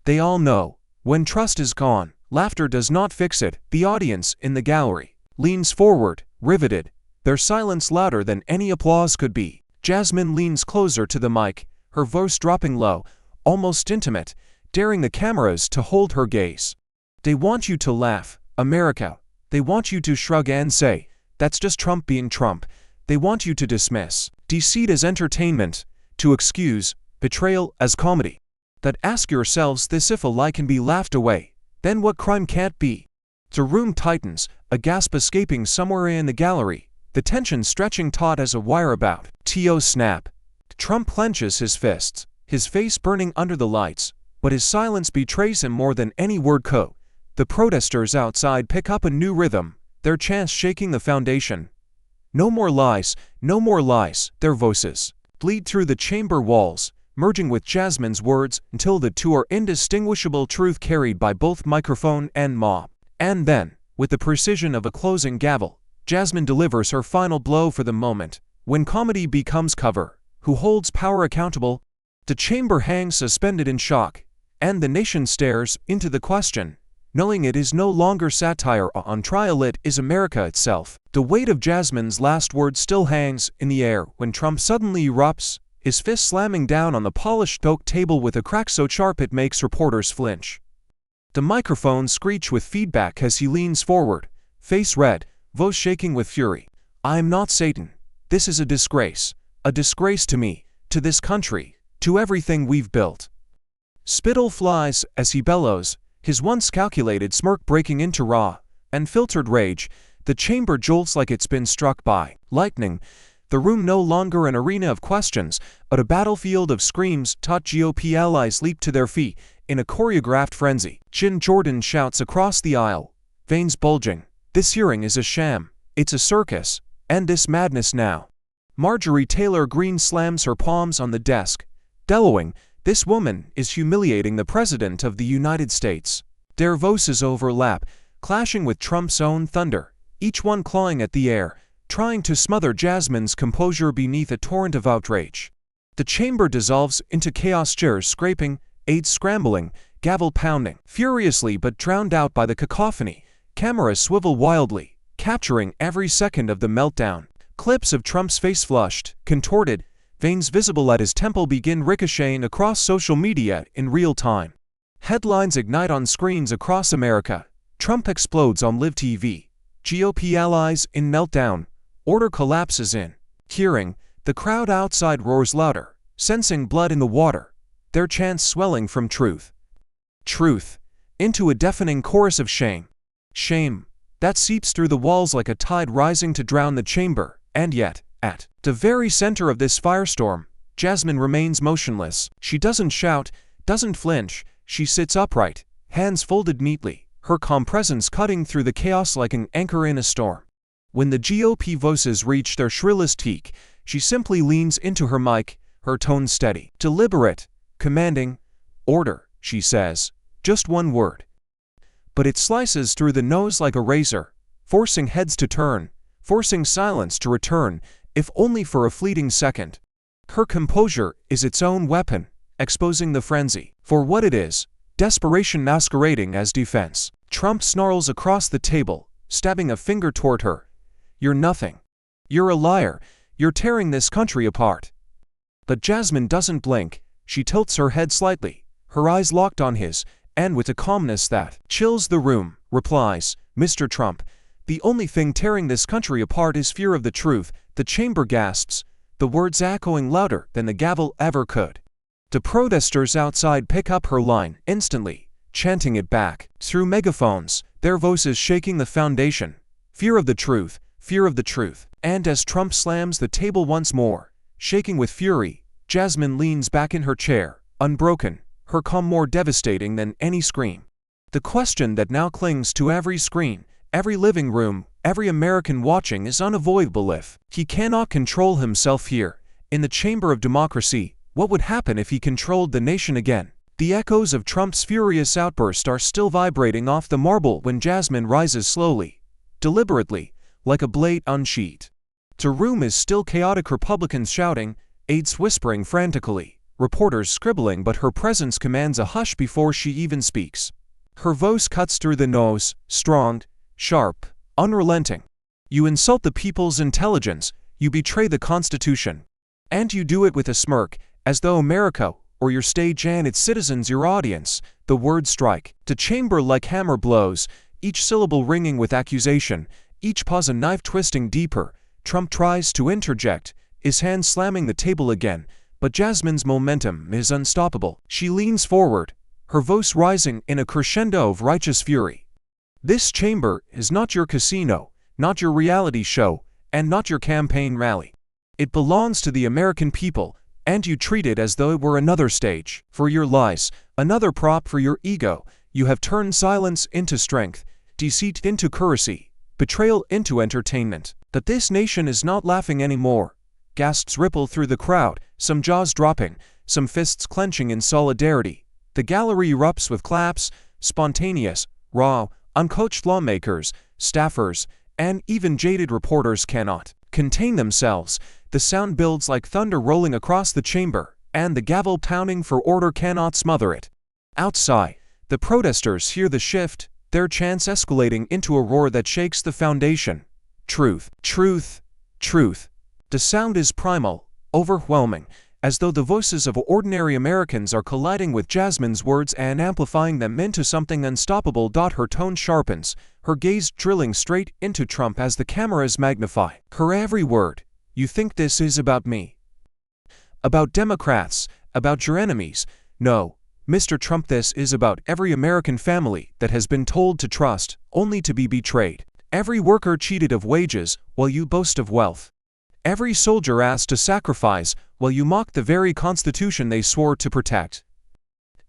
They all know, when trust is gone, laughter does not fix it. The audience in the gallery leans forward, riveted, their silence louder than any applause could be. Jasmine leans closer to the mic, her voice dropping low, almost intimate, daring the cameras to hold her gaze. They want you to laugh, America. They want you to shrug and say, that's just Trump being Trump. They want you to dismiss deceit as entertainment, to excuse betrayal as comedy. That ask yourselves this: if a lie can be laughed away, then what crime can't be? The room tightens, a gasp escaping somewhere in the gallery, the tension stretching taut as a wire about to snap. Trump clenches his fists, his face burning under the lights, but his silence betrays him more than any word could. The protesters outside pick up a new rhythm, their chants shaking the foundation. No more lies, no more lies. Their voices bleed through the chamber walls, merging with Jasmine's words until the two are indistinguishable, truth carried by both microphone and mob. And then, with the precision of a closing gavel, Jasmine delivers her final blow for the moment. When comedy becomes cover, who holds power accountable? The chamber hangs suspended in shock, and the nation stares into the question, knowing it is no longer satire on trial, it is America itself. The weight of Jasmine's last words still hangs in the air when Trump suddenly erupts, his fist slamming down on the polished oak table with a crack so sharp it makes reporters flinch. The microphones screech with feedback as he leans forward, face red, voice shaking with fury. I'm not Satan. This is a disgrace to me, to this country, to everything we've built. Spittle flies as he bellows, his once calculated smirk breaking into raw, unfiltered rage. The chamber jolts like it's been struck by lightning. The room no longer an arena of questions, but a battlefield of screams. GOP allies leap to their feet in a choreographed frenzy. Jim Jordan shouts across the aisle, veins bulging, "This hearing is a sham. It's a circus. End this madness now." Marjorie Taylor Greene slams her palms on the desk, bellowing, "This woman is humiliating the President of the United States." Their voices overlap, clashing with Trump's own thunder, each one clawing at the air, trying to smother Jasmine's composure beneath a torrent of outrage. The chamber dissolves into chaos, chairs scraping, aides scrambling, gavel pounding, furiously but drowned out by the cacophony. Cameras swivel wildly, capturing every second of the meltdown. Clips of Trump's face flushed, contorted, veins visible at his temple begin ricocheting across social media in real time. Headlines ignite on screens across America. Trump explodes on live TV. GOP allies in meltdown. Order collapses in hearing. The crowd outside roars louder, sensing blood in the water, their chants swelling from truth. Truth. Into a deafening chorus of shame. Shame. That seeps through the walls like a tide rising to drown the chamber. And yet, at the very center of this firestorm, Jasmine remains motionless. She doesn't shout, doesn't flinch. She sits upright, hands folded neatly, her calm presence cutting through the chaos like an anchor in a storm. When the GOP voices reach their shrillest peak, she simply leans into her mic, her tone steady, deliberate, commanding. "Order," she says, just one word. But it slices through the nose like a razor, forcing heads to turn, forcing silence to return, if only for a fleeting second. Her composure is its own weapon, exposing the frenzy for what it is, desperation masquerading as defense. Trump snarls across the table, stabbing a finger toward her. "You're nothing. You're a liar. You're tearing this country apart." But Jasmine doesn't blink. She tilts her head slightly, her eyes locked on his, and with a calmness that chills the room, replies, "Mr. Trump, the only thing tearing this country apart is fear of the truth." The chamber gasps, the words echoing louder than the gavel ever could. The protesters outside pick up her line instantly, chanting it back through megaphones, their voices shaking the foundation. Fear of the truth, fear of the truth. And as Trump slams the table once more, shaking with fury, Jasmine leans back in her chair, unbroken, her calm more devastating than any scream. The question that now clings to every screen, every living room, every American watching is unavoidable. If he cannot control himself here, in the chamber of democracy, what would happen if he controlled the nation again? The echoes of Trump's furious outburst are still vibrating off the marble when Jasmine rises slowly, deliberately, like a blade unsheathed. The room is still chaotic, Republicans shouting, aides whispering frantically, reporters scribbling, but her presence commands a hush before she even speaks. Her voice cuts through the noise, strong, sharp, unrelenting. "You insult the people's intelligence, you betray the Constitution. And you do it with a smirk, as though America, or your stage and its citizens your audience." The words strike the chamber like hammer blows, each syllable ringing with accusation, each pause a knife twisting deeper. Trump tries to interject, his hand slamming the table again, but Jasmine's momentum is unstoppable. She leans forward, her voice rising in a crescendo of righteous fury. "This chamber is not your casino, not your reality show, and not your campaign rally. It belongs to the American people, and you treat it as though it were another stage for your lies, another prop for your ego. You have turned silence into strength, deceit into courtesy, betrayal into entertainment. That this nation is not laughing anymore." Gasps ripple through the crowd, some jaws dropping, some fists clenching in solidarity. The gallery erupts with claps, spontaneous, raw, uncoached. Lawmakers, staffers, and even jaded reporters cannot contain themselves. The sound builds like thunder rolling across the chamber, and the gavel pounding for order cannot smother it. Outside, the protesters hear the shift, their chants escalating into a roar that shakes the foundation. "Truth, truth, truth." The sound is primal, overwhelming, as though the voices of ordinary Americans are colliding with Jasmine's words and amplifying them into something unstoppable. Her tone sharpens, her gaze drilling straight into Trump as the cameras magnify her every word. "You think this is about me? About Democrats? About your enemies? No, Mr. Trump, this is about every American family that has been told to trust, only to be betrayed. Every worker cheated of wages while you boast of wealth. Every soldier asked to sacrifice while you mock the very constitution they swore to protect.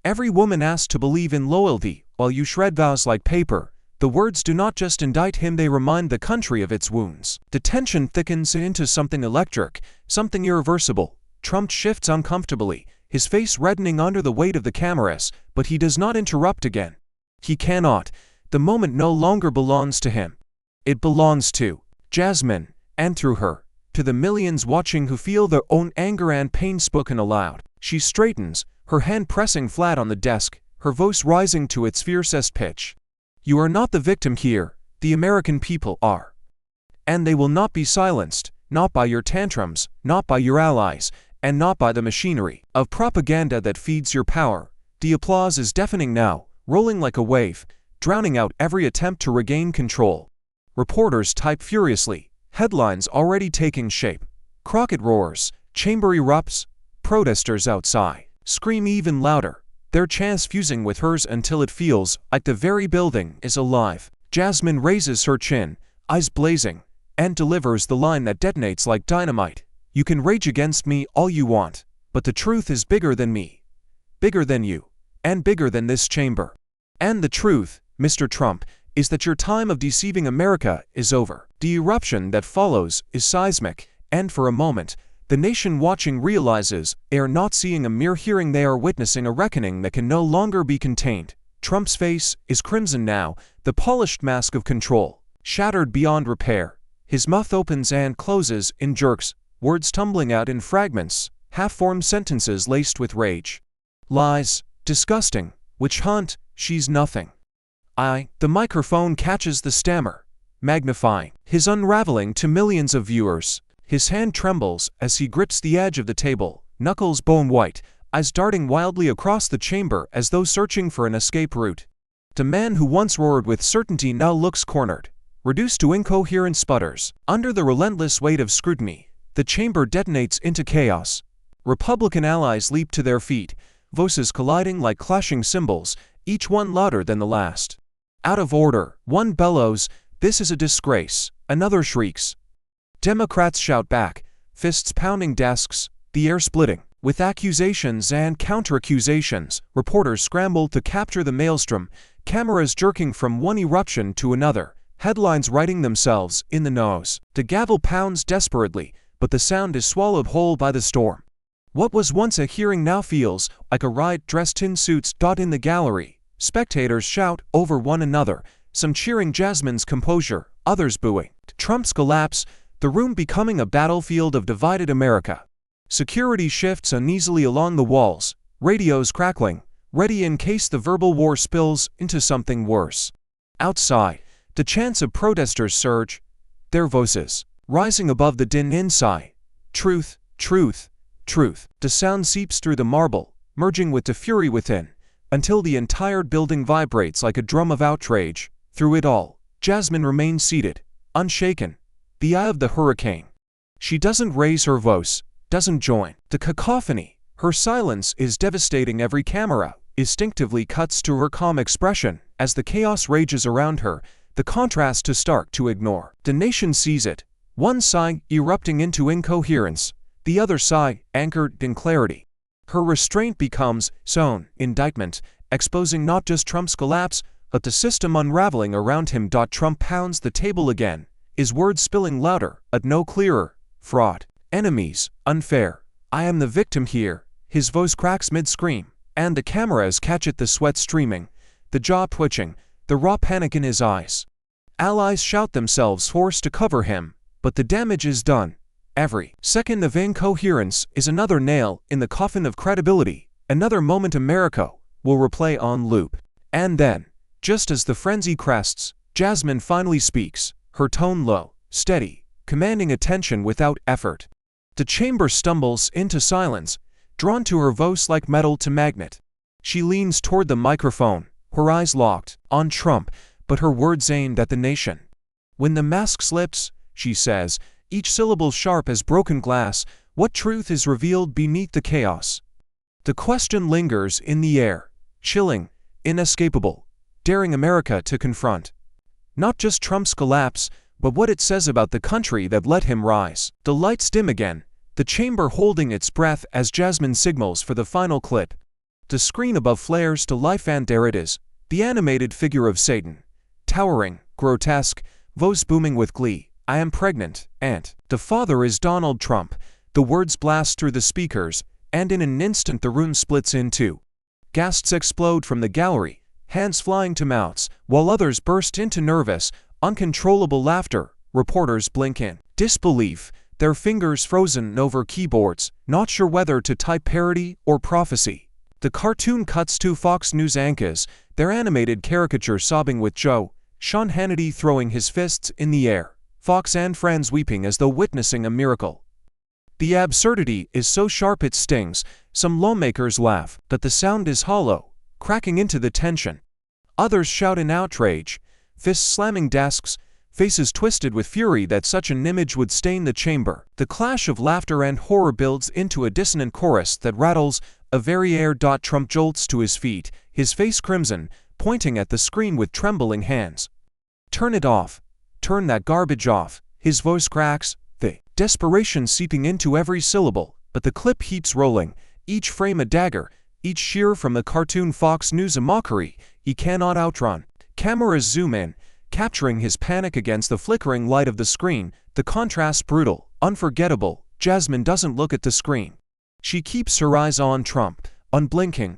Every woman asked to believe in loyalty while you shred vows like paper. The words do not just indict him, they remind the country of its wounds. The tension thickens into something electric, something irreversible. Trump shifts uncomfortably, his face reddening under the weight of the cameras, but he does not interrupt again. He cannot. The moment no longer belongs to him. It belongs to Jasmine, and through her, to the millions watching who feel their own anger and pain spoken aloud. She straightens, her hand pressing flat on the desk, her voice rising to its fiercest pitch. You are not the victim here, the American people are. And they will not be silenced, not by your tantrums, not by your allies, and not by the machinery of propaganda that feeds your power. The applause is deafening now, rolling like a wave, drowning out every attempt to regain control. Reporters type furiously, headlines already taking shape. Crockett roars, chamber erupts, protesters outside scream even louder, their chants fusing with hers until it feels like the very building is alive. Jasmine raises her chin, eyes blazing, and delivers the line that detonates like dynamite. You can rage against me all you want, but the truth is bigger than me, bigger than you, and bigger than this chamber. And the truth, Mr. Trump, is that your time of deceiving America is over. The eruption that follows is seismic, and for a moment, the nation watching realizes they are not seeing a mere hearing, they are witnessing a reckoning that can no longer be contained. Trump's face is crimson now, the polished mask of control, shattered beyond repair. His mouth opens and closes in jerks, words tumbling out in fragments, half-formed sentences laced with rage. Lies, disgusting, witch hunt, she's nothing. The microphone catches the stammer, magnifying his unraveling to millions of viewers. His hand trembles as he grips the edge of the table, knuckles bone white, eyes darting wildly across the chamber as though searching for an escape route. The man who once roared with certainty now looks cornered, reduced to incoherent sputters. Under the relentless weight of scrutiny, the chamber detonates into chaos. Republican allies leap to their feet, voices colliding like clashing cymbals, each one louder than the last. Out of order, one bellows, "This is a disgrace." Another shrieks. Democrats shout back, fists pounding desks, the air splitting. With accusations and counter-accusations, reporters scramble to capture the maelstrom, cameras jerking from one eruption to another, headlines writing themselves in the nose. The gavel pounds desperately, but the sound is swallowed whole by the storm. What was once a hearing now feels like a riot. Dressed in suits dot in the gallery. Spectators shout over one another, some cheering Jasmine's composure, others booing Trump's collapse, the room becoming a battlefield of divided America. Security shifts uneasily along the walls, radios crackling, ready in case the verbal war spills into something worse. Outside, the chants of protesters surge, their voices rising above the din inside. Truth, truth, truth. The sound seeps through the marble, merging with the fury within, until the entire building vibrates like a drum of outrage. Through it all, Jasmine remains seated, unshaken, the eye of the hurricane. She doesn't raise her voice, doesn't join the cacophony. Her silence is devastating. Every camera instinctively cuts to her calm expression as the chaos rages around her, the contrast too stark to ignore. The nation sees it, one side erupting into incoherence, the other side anchored in clarity. Her restraint becomes sown indictment, exposing not just Trump's collapse, but the system unraveling around him. Trump pounds the table again, his words spilling louder, but no clearer. Fraud, enemies, unfair. I am the victim here. His voice cracks mid-scream, and the cameras catch it, the sweat streaming, the jaw twitching, the raw panic in his eyes. Allies shout themselves forced to cover him, but the damage is done. Every second of incoherence is another nail in the coffin of credibility, another moment America will replay on loop. And then, just as the frenzy crests, Jasmine finally speaks, her tone low, steady, commanding attention without effort. The chamber stumbles into silence, drawn to her voice like metal to magnet. She leans toward the microphone, her eyes locked on Trump, but her words aimed at the nation. When the mask slips, she says, each syllable sharp as broken glass, what truth is revealed beneath the chaos? The question lingers in the air, chilling, inescapable, daring America to confront. Not just Trump's collapse, but what it says about the country that let him rise. The lights dim again, the chamber holding its breath as Jasmine signals for the final clip. The screen above flares to life, and there it is, the animated figure of Satan. Towering, grotesque, voice booming with glee. "I am pregnant, and the father is Donald Trump." The words blast through the speakers, and in an instant the room splits in two. Gasps explode from the gallery, hands flying to mouths, while others burst into nervous, uncontrollable laughter. Reporters blink in disbelief, their fingers frozen over keyboards, not sure whether to type parody or prophecy. The cartoon cuts to Fox News anchors, their animated caricature sobbing with Joe, Sean Hannity throwing his fists in the air, Fox and Friends weeping as though witnessing a miracle. The absurdity is so sharp it stings. Some lawmakers laugh, but the sound is hollow, cracking into the tension. Others shout in outrage, fists slamming desks, faces twisted with fury that such an image would stain the chamber. The clash of laughter and horror builds into a dissonant chorus that rattles a very air. Trump jolts to his feet, his face crimson, pointing at the screen with trembling hands. "Turn it off. Turn that garbage off." His voice cracks, the desperation seeping into every syllable, but the clip keeps rolling, each frame a dagger, each sheer from the cartoon Fox News a mockery he cannot outrun. Cameras zoom in, capturing his panic against the flickering light of the screen, the contrast brutal, unforgettable. Jasmine doesn't look at the screen. She keeps her eyes on Trump, unblinking,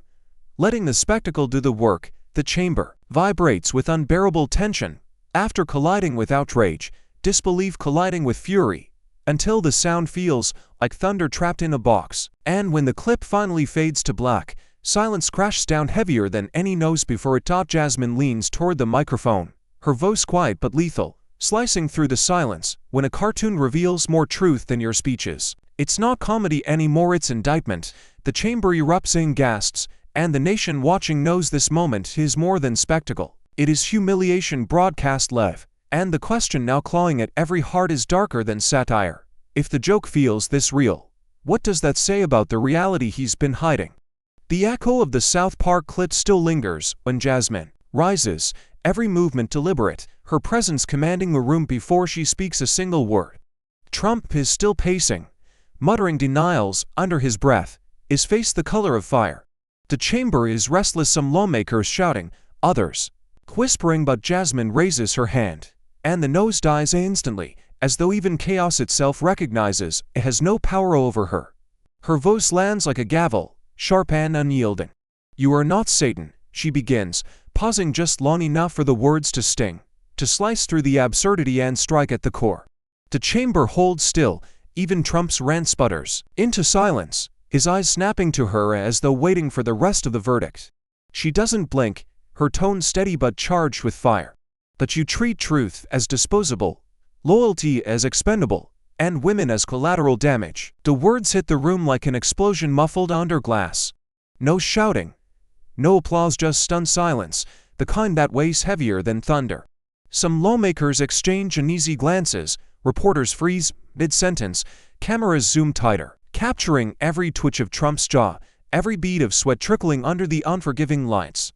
letting the spectacle do the work. The chamber vibrates with unbearable tension, after colliding with outrage, disbelief colliding with fury, until the sound feels like thunder trapped in a box. And when the clip finally fades to black, silence crashes down heavier than any knows before it. Jasmine leans toward the microphone, her voice quiet but lethal, slicing through the silence. When a cartoon reveals more truth than your speeches, it's not comedy anymore, it's indictment. The chamber erupts in gasps, and the nation watching knows this moment is more than spectacle. It is humiliation broadcast live, and the question now clawing at every heart is darker than satire. If the joke feels this real, what does that say about the reality he's been hiding? The echo of the South Park clip still lingers when Jasmine rises, every movement deliberate, her presence commanding the room before she speaks a single word. Trump is still pacing, muttering denials under his breath, his face the color of fire. The chamber is restless, some lawmakers shouting, others whispering, but Jasmine raises her hand, and the nose dies instantly, as though even chaos itself recognizes it has no power over her. Her voice lands like a gavel, sharp and unyielding. "You are not Satan," she begins, pausing just long enough for the words to sting, to slice through the absurdity and strike at the core. The chamber holds still, even Trump's rant sputters into silence, his eyes snapping to her as though waiting for the rest of the verdict. She doesn't blink, her tone steady but charged with fire. "But you treat truth as disposable, loyalty as expendable, and women as collateral damage." The words hit the room like an explosion muffled under glass. No shouting, no applause, just stunned silence, the kind that weighs heavier than thunder. Some lawmakers exchange uneasy glances, reporters freeze mid-sentence, cameras zoom tighter, capturing every twitch of Trump's jaw, every bead of sweat trickling under the unforgiving lights.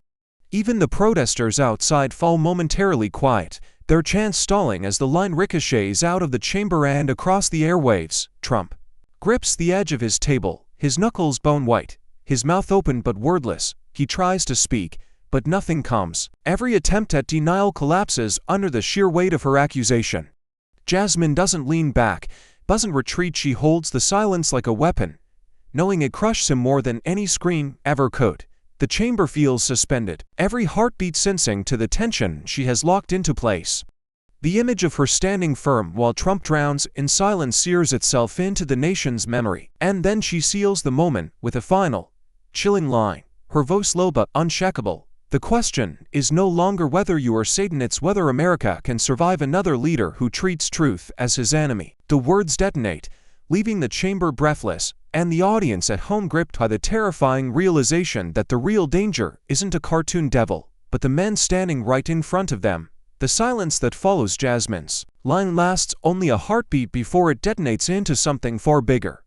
Even the protesters outside fall momentarily quiet, their chants stalling as the line ricochets out of the chamber and across the airwaves. Trump grips the edge of his table, his knuckles bone white, his mouth open but wordless. He tries to speak, but nothing comes. Every attempt at denial collapses under the sheer weight of her accusation. Jasmine doesn't lean back, doesn't retreat. She holds the silence like a weapon, knowing it crushes him more than any scream ever could. The chamber feels suspended, every heartbeat sensing to the tension she has locked into place. The image of her standing firm while Trump drowns in silence sears itself into the nation's memory. And then she seals the moment with a final, chilling line, her voice low but unshakable. "The question is no longer whether you are Satan, it's whether America can survive another leader who treats truth as his enemy." The words detonate, leaving the chamber breathless, and the audience at home gripped by the terrifying realization that the real danger isn't a cartoon devil, but the men standing right in front of them. The silence that follows Jasmine's line lasts only a heartbeat before it detonates into something far bigger.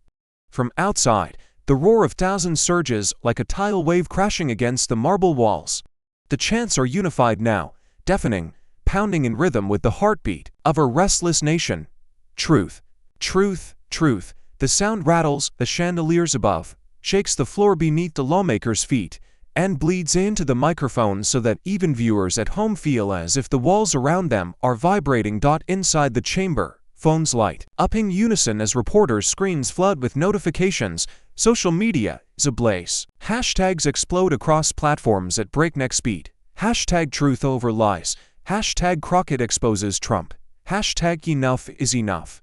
From outside, the roar of thousands surges like a tidal wave crashing against the marble walls. The chants are unified now, deafening, pounding in rhythm with the heartbeat of a restless nation. Truth, truth, truth. The sound rattles the chandeliers above, shakes the floor beneath the lawmakers' feet, and bleeds into the microphone so that even viewers at home feel as if the walls around them are vibrating. Inside the chamber, phones light up in unison as reporters' screens flood with notifications. Social media is ablaze. Hashtags explode across platforms at breakneck speed. Hashtag truth over lies. Hashtag Crockett exposes Trump. Hashtag enough is enough.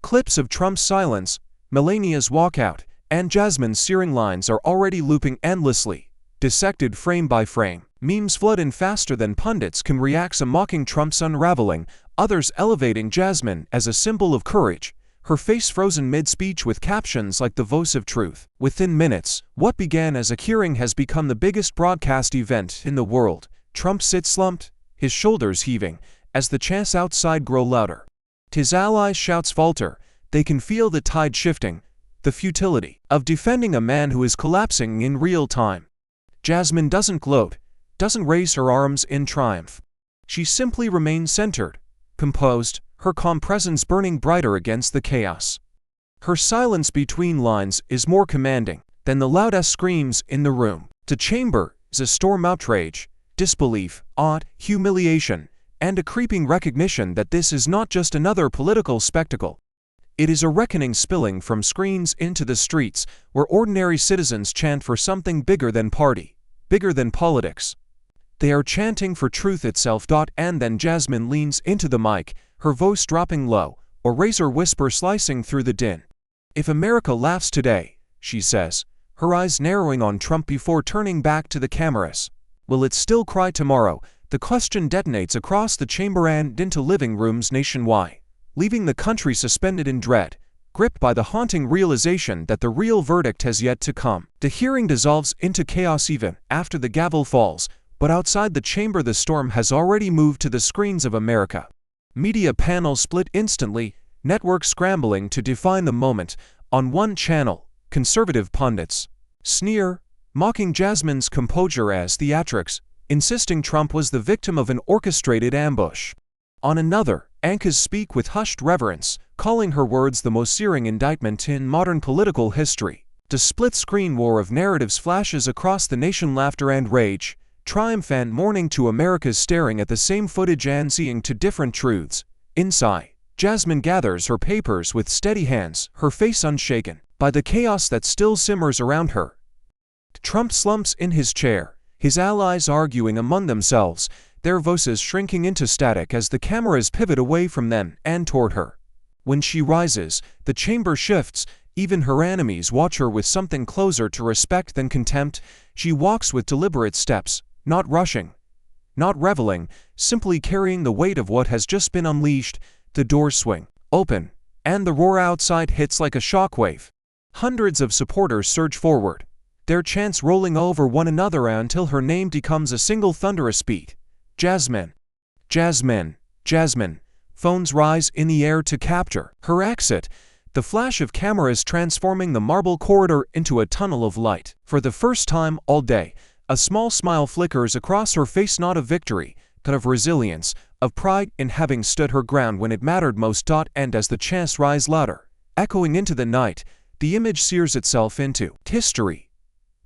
Clips of Trump's silence, Melania's walkout, and Jasmine's searing lines are already looping endlessly, dissected frame by frame. Memes flood in faster than pundits can react, some mocking Trump's unraveling, others elevating Jasmine as a symbol of courage, her face frozen mid-speech with captions like the voice of truth. Within minutes, what began as a hearing has become the biggest broadcast event in the world. Trump sits slumped, his shoulders heaving, as the chants outside grow louder. His allies' shouts falter. They can feel the tide shifting, the futility of defending a man who is collapsing in real time. Jasmine doesn't gloat, doesn't raise her arms in triumph. She simply remains centered, composed, her calm presence burning brighter against the chaos. Her silence between lines is more commanding than the loudest screams in the room. The chamber is a storm of outrage, disbelief, awe, humiliation, and a creeping recognition that this is not just another political spectacle. It is a reckoning spilling from screens into the streets, where ordinary citizens chant for something bigger than party, bigger than politics. They are chanting for truth itself. And then Jasmine leans into the mic, her voice dropping low, a razor whisper slicing through the din. If America laughs today, she says, her eyes narrowing on Trump before turning back to the cameras, will it still cry tomorrow? The question detonates across the chamber and into living rooms nationwide, leaving the country suspended in dread, gripped by the haunting realization that the real verdict has yet to come. The hearing dissolves into chaos even after the gavel falls, but outside the chamber the storm has already moved to the screens of America. Media panels split instantly, networks scrambling to define the moment. On one channel, conservative pundits sneer, mocking Jasmine's composure as theatrics, insisting Trump was the victim of an orchestrated ambush. On another, anchors speak with hushed reverence, calling her words the most searing indictment in modern political history. The split-screen war of narratives flashes across the nation, laughter and rage, triumph and mourning to America's staring at the same footage and seeing two different truths. Inside, Jasmine gathers her papers with steady hands, her face unshaken by the chaos that still simmers around her. Trump slumps in his chair, his allies arguing among themselves, their voices shrinking into static as the cameras pivot away from them and toward her. When she rises, the chamber shifts. Even her enemies watch her with something closer to respect than contempt. She walks with deliberate steps, not rushing, not reveling, simply carrying the weight of what has just been unleashed. The doors swing open, and the roar outside hits like a shockwave. Hundreds of supporters surge forward, their chants rolling over one another until her name becomes a single thunderous beat. Jasmine, Jasmine, Jasmine. Phones rise in the air to capture her exit, the flash of cameras transforming the marble corridor into a tunnel of light. For the first time all day, a small smile flickers across her face, not of victory, but of resilience, of pride in having stood her ground when it mattered most. And as the chants rise louder, echoing into the night, the image sears itself into history.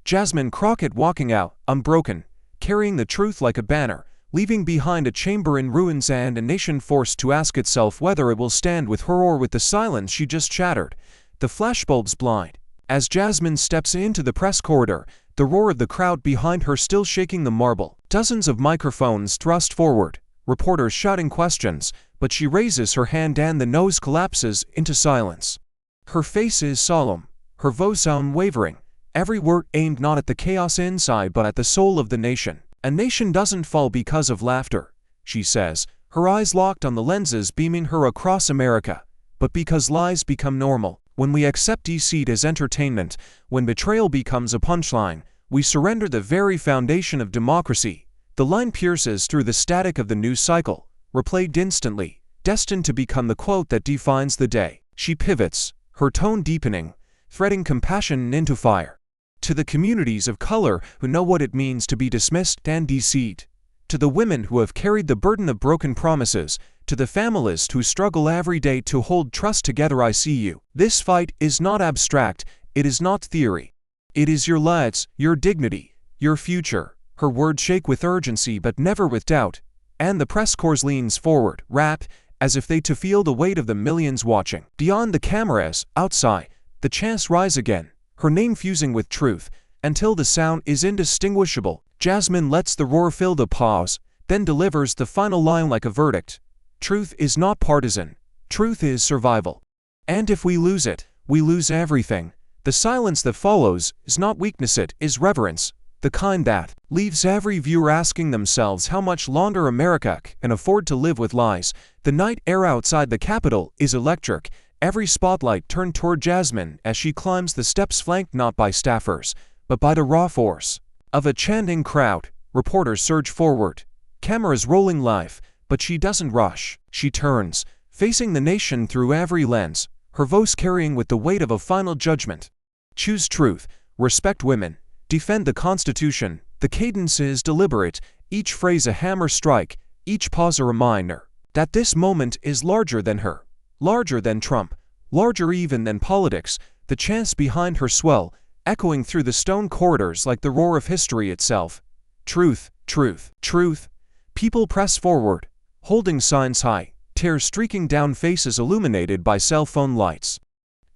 Jasmine Crockett walking out, unbroken, carrying the truth like a banner, leaving behind a chamber in ruins and a nation forced to ask itself whether it will stand with her or with the silence she just shattered. The flashbulbs blind. As Jasmine steps into the press corridor, the roar of the crowd behind her still shaking the marble. Dozens of microphones thrust forward, reporters shouting questions, but she raises her hand and the noise collapses into silence. Her face is solemn, her voice unwavering, every word aimed not at the chaos inside but at the soul of the nation. A nation doesn't fall because of laughter, she says, her eyes locked on the lenses beaming her across America, but because lies become normal. When we accept deceit as entertainment, when betrayal becomes a punchline, we surrender the very foundation of democracy. The line pierces through the static of the news cycle, replayed instantly, destined to become the quote that defines the day. She pivots, her tone deepening, threading compassion into fire. To the communities of color who know what it means to be dismissed and deceived, To the women who have carried the burden of broken promises, to the families who struggle every day to hold trust together, I see you. This fight is not abstract, it is not theory. It is your lives, your dignity, your future. Her words shake with urgency but never with doubt, and the press corps leans forward, rapt, as if they to feel the weight of the millions watching. Beyond the cameras, outside, the chants rise again, her name fusing with truth, until the sound is indistinguishable. Jasmine lets the roar fill the pause, then delivers the final line like a verdict. Truth is not partisan. Truth is survival. And if we lose it, we lose everything. The silence that follows is not weakness, it is reverence, the kind that leaves every viewer asking themselves how much longer America can afford to live with lies. The night air outside the Capitol is electric, every spotlight turned toward Jasmine as she climbs the steps, flanked not by staffers, but by the raw force of a chanting crowd. Reporters surge forward, cameras rolling live, but she doesn't rush. She turns, facing the nation through every lens, her voice carrying with the weight of a final judgment. Choose truth, respect women, defend the Constitution. The cadence is deliberate, each phrase a hammer strike, each pause a reminder that this moment is larger than her, larger than Trump, larger even than politics. The chants behind her swell, echoing through the stone corridors like the roar of history itself. Truth, truth, truth. People press forward, holding signs high, tears streaking down faces illuminated by cell phone lights.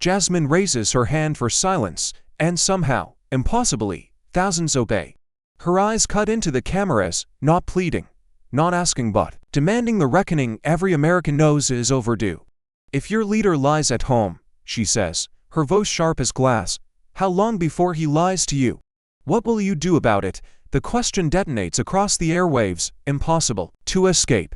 Jasmine raises her hand for silence, and somehow, impossibly, thousands obey. Her eyes cut into the cameras, not pleading, not asking but demanding the reckoning every American knows is overdue. If your leader lies at home, she says, her voice sharp as glass, how long before he lies to you? What will you do about it? The question detonates across the airwaves, impossible to escape.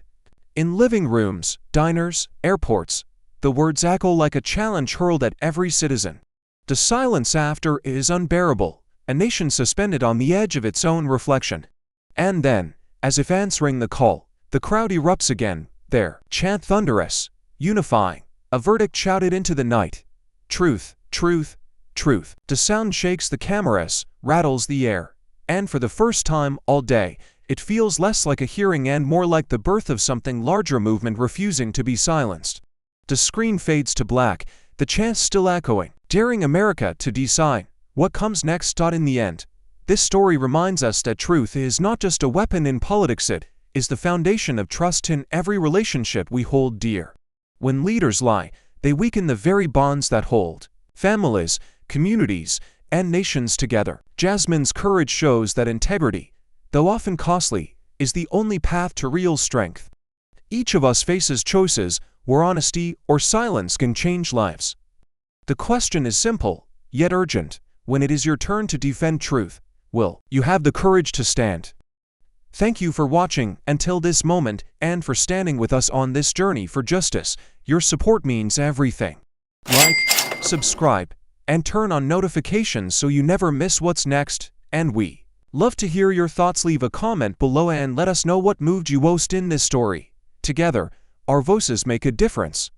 In living rooms, diners, airports, the words echo like a challenge hurled at every citizen. The silence after is unbearable, a nation suspended on the edge of its own reflection. And then, as if answering the call, the crowd erupts again, their chant thunderous, unifying, a verdict shouted into the night. Truth, truth, truth. The sound shakes the cameras, rattles the air, and for the first time all day, it feels less like a hearing and more like the birth of something larger, movement refusing to be silenced. The screen fades to black, the chants still echoing, daring America to decide what comes next. In the end, this story reminds us that truth is not just a weapon in politics, it is the foundation of trust in every relationship we hold dear. When leaders lie, they weaken the very bonds that hold families, communities, and nations together. Jasmine's courage shows that integrity, though often costly, is the only path to real strength. Each of us faces choices where honesty or silence can change lives. The question is simple, yet urgent. When it is your turn to defend truth, will you have the courage to stand? Thank you for watching until this moment and for standing with us on this journey for justice. Your support means everything. Like, subscribe, and turn on notifications so you never miss what's next, and we love to hear your thoughts. Leave a comment below and let us know what moved you most in this story. Together, our voices make a difference.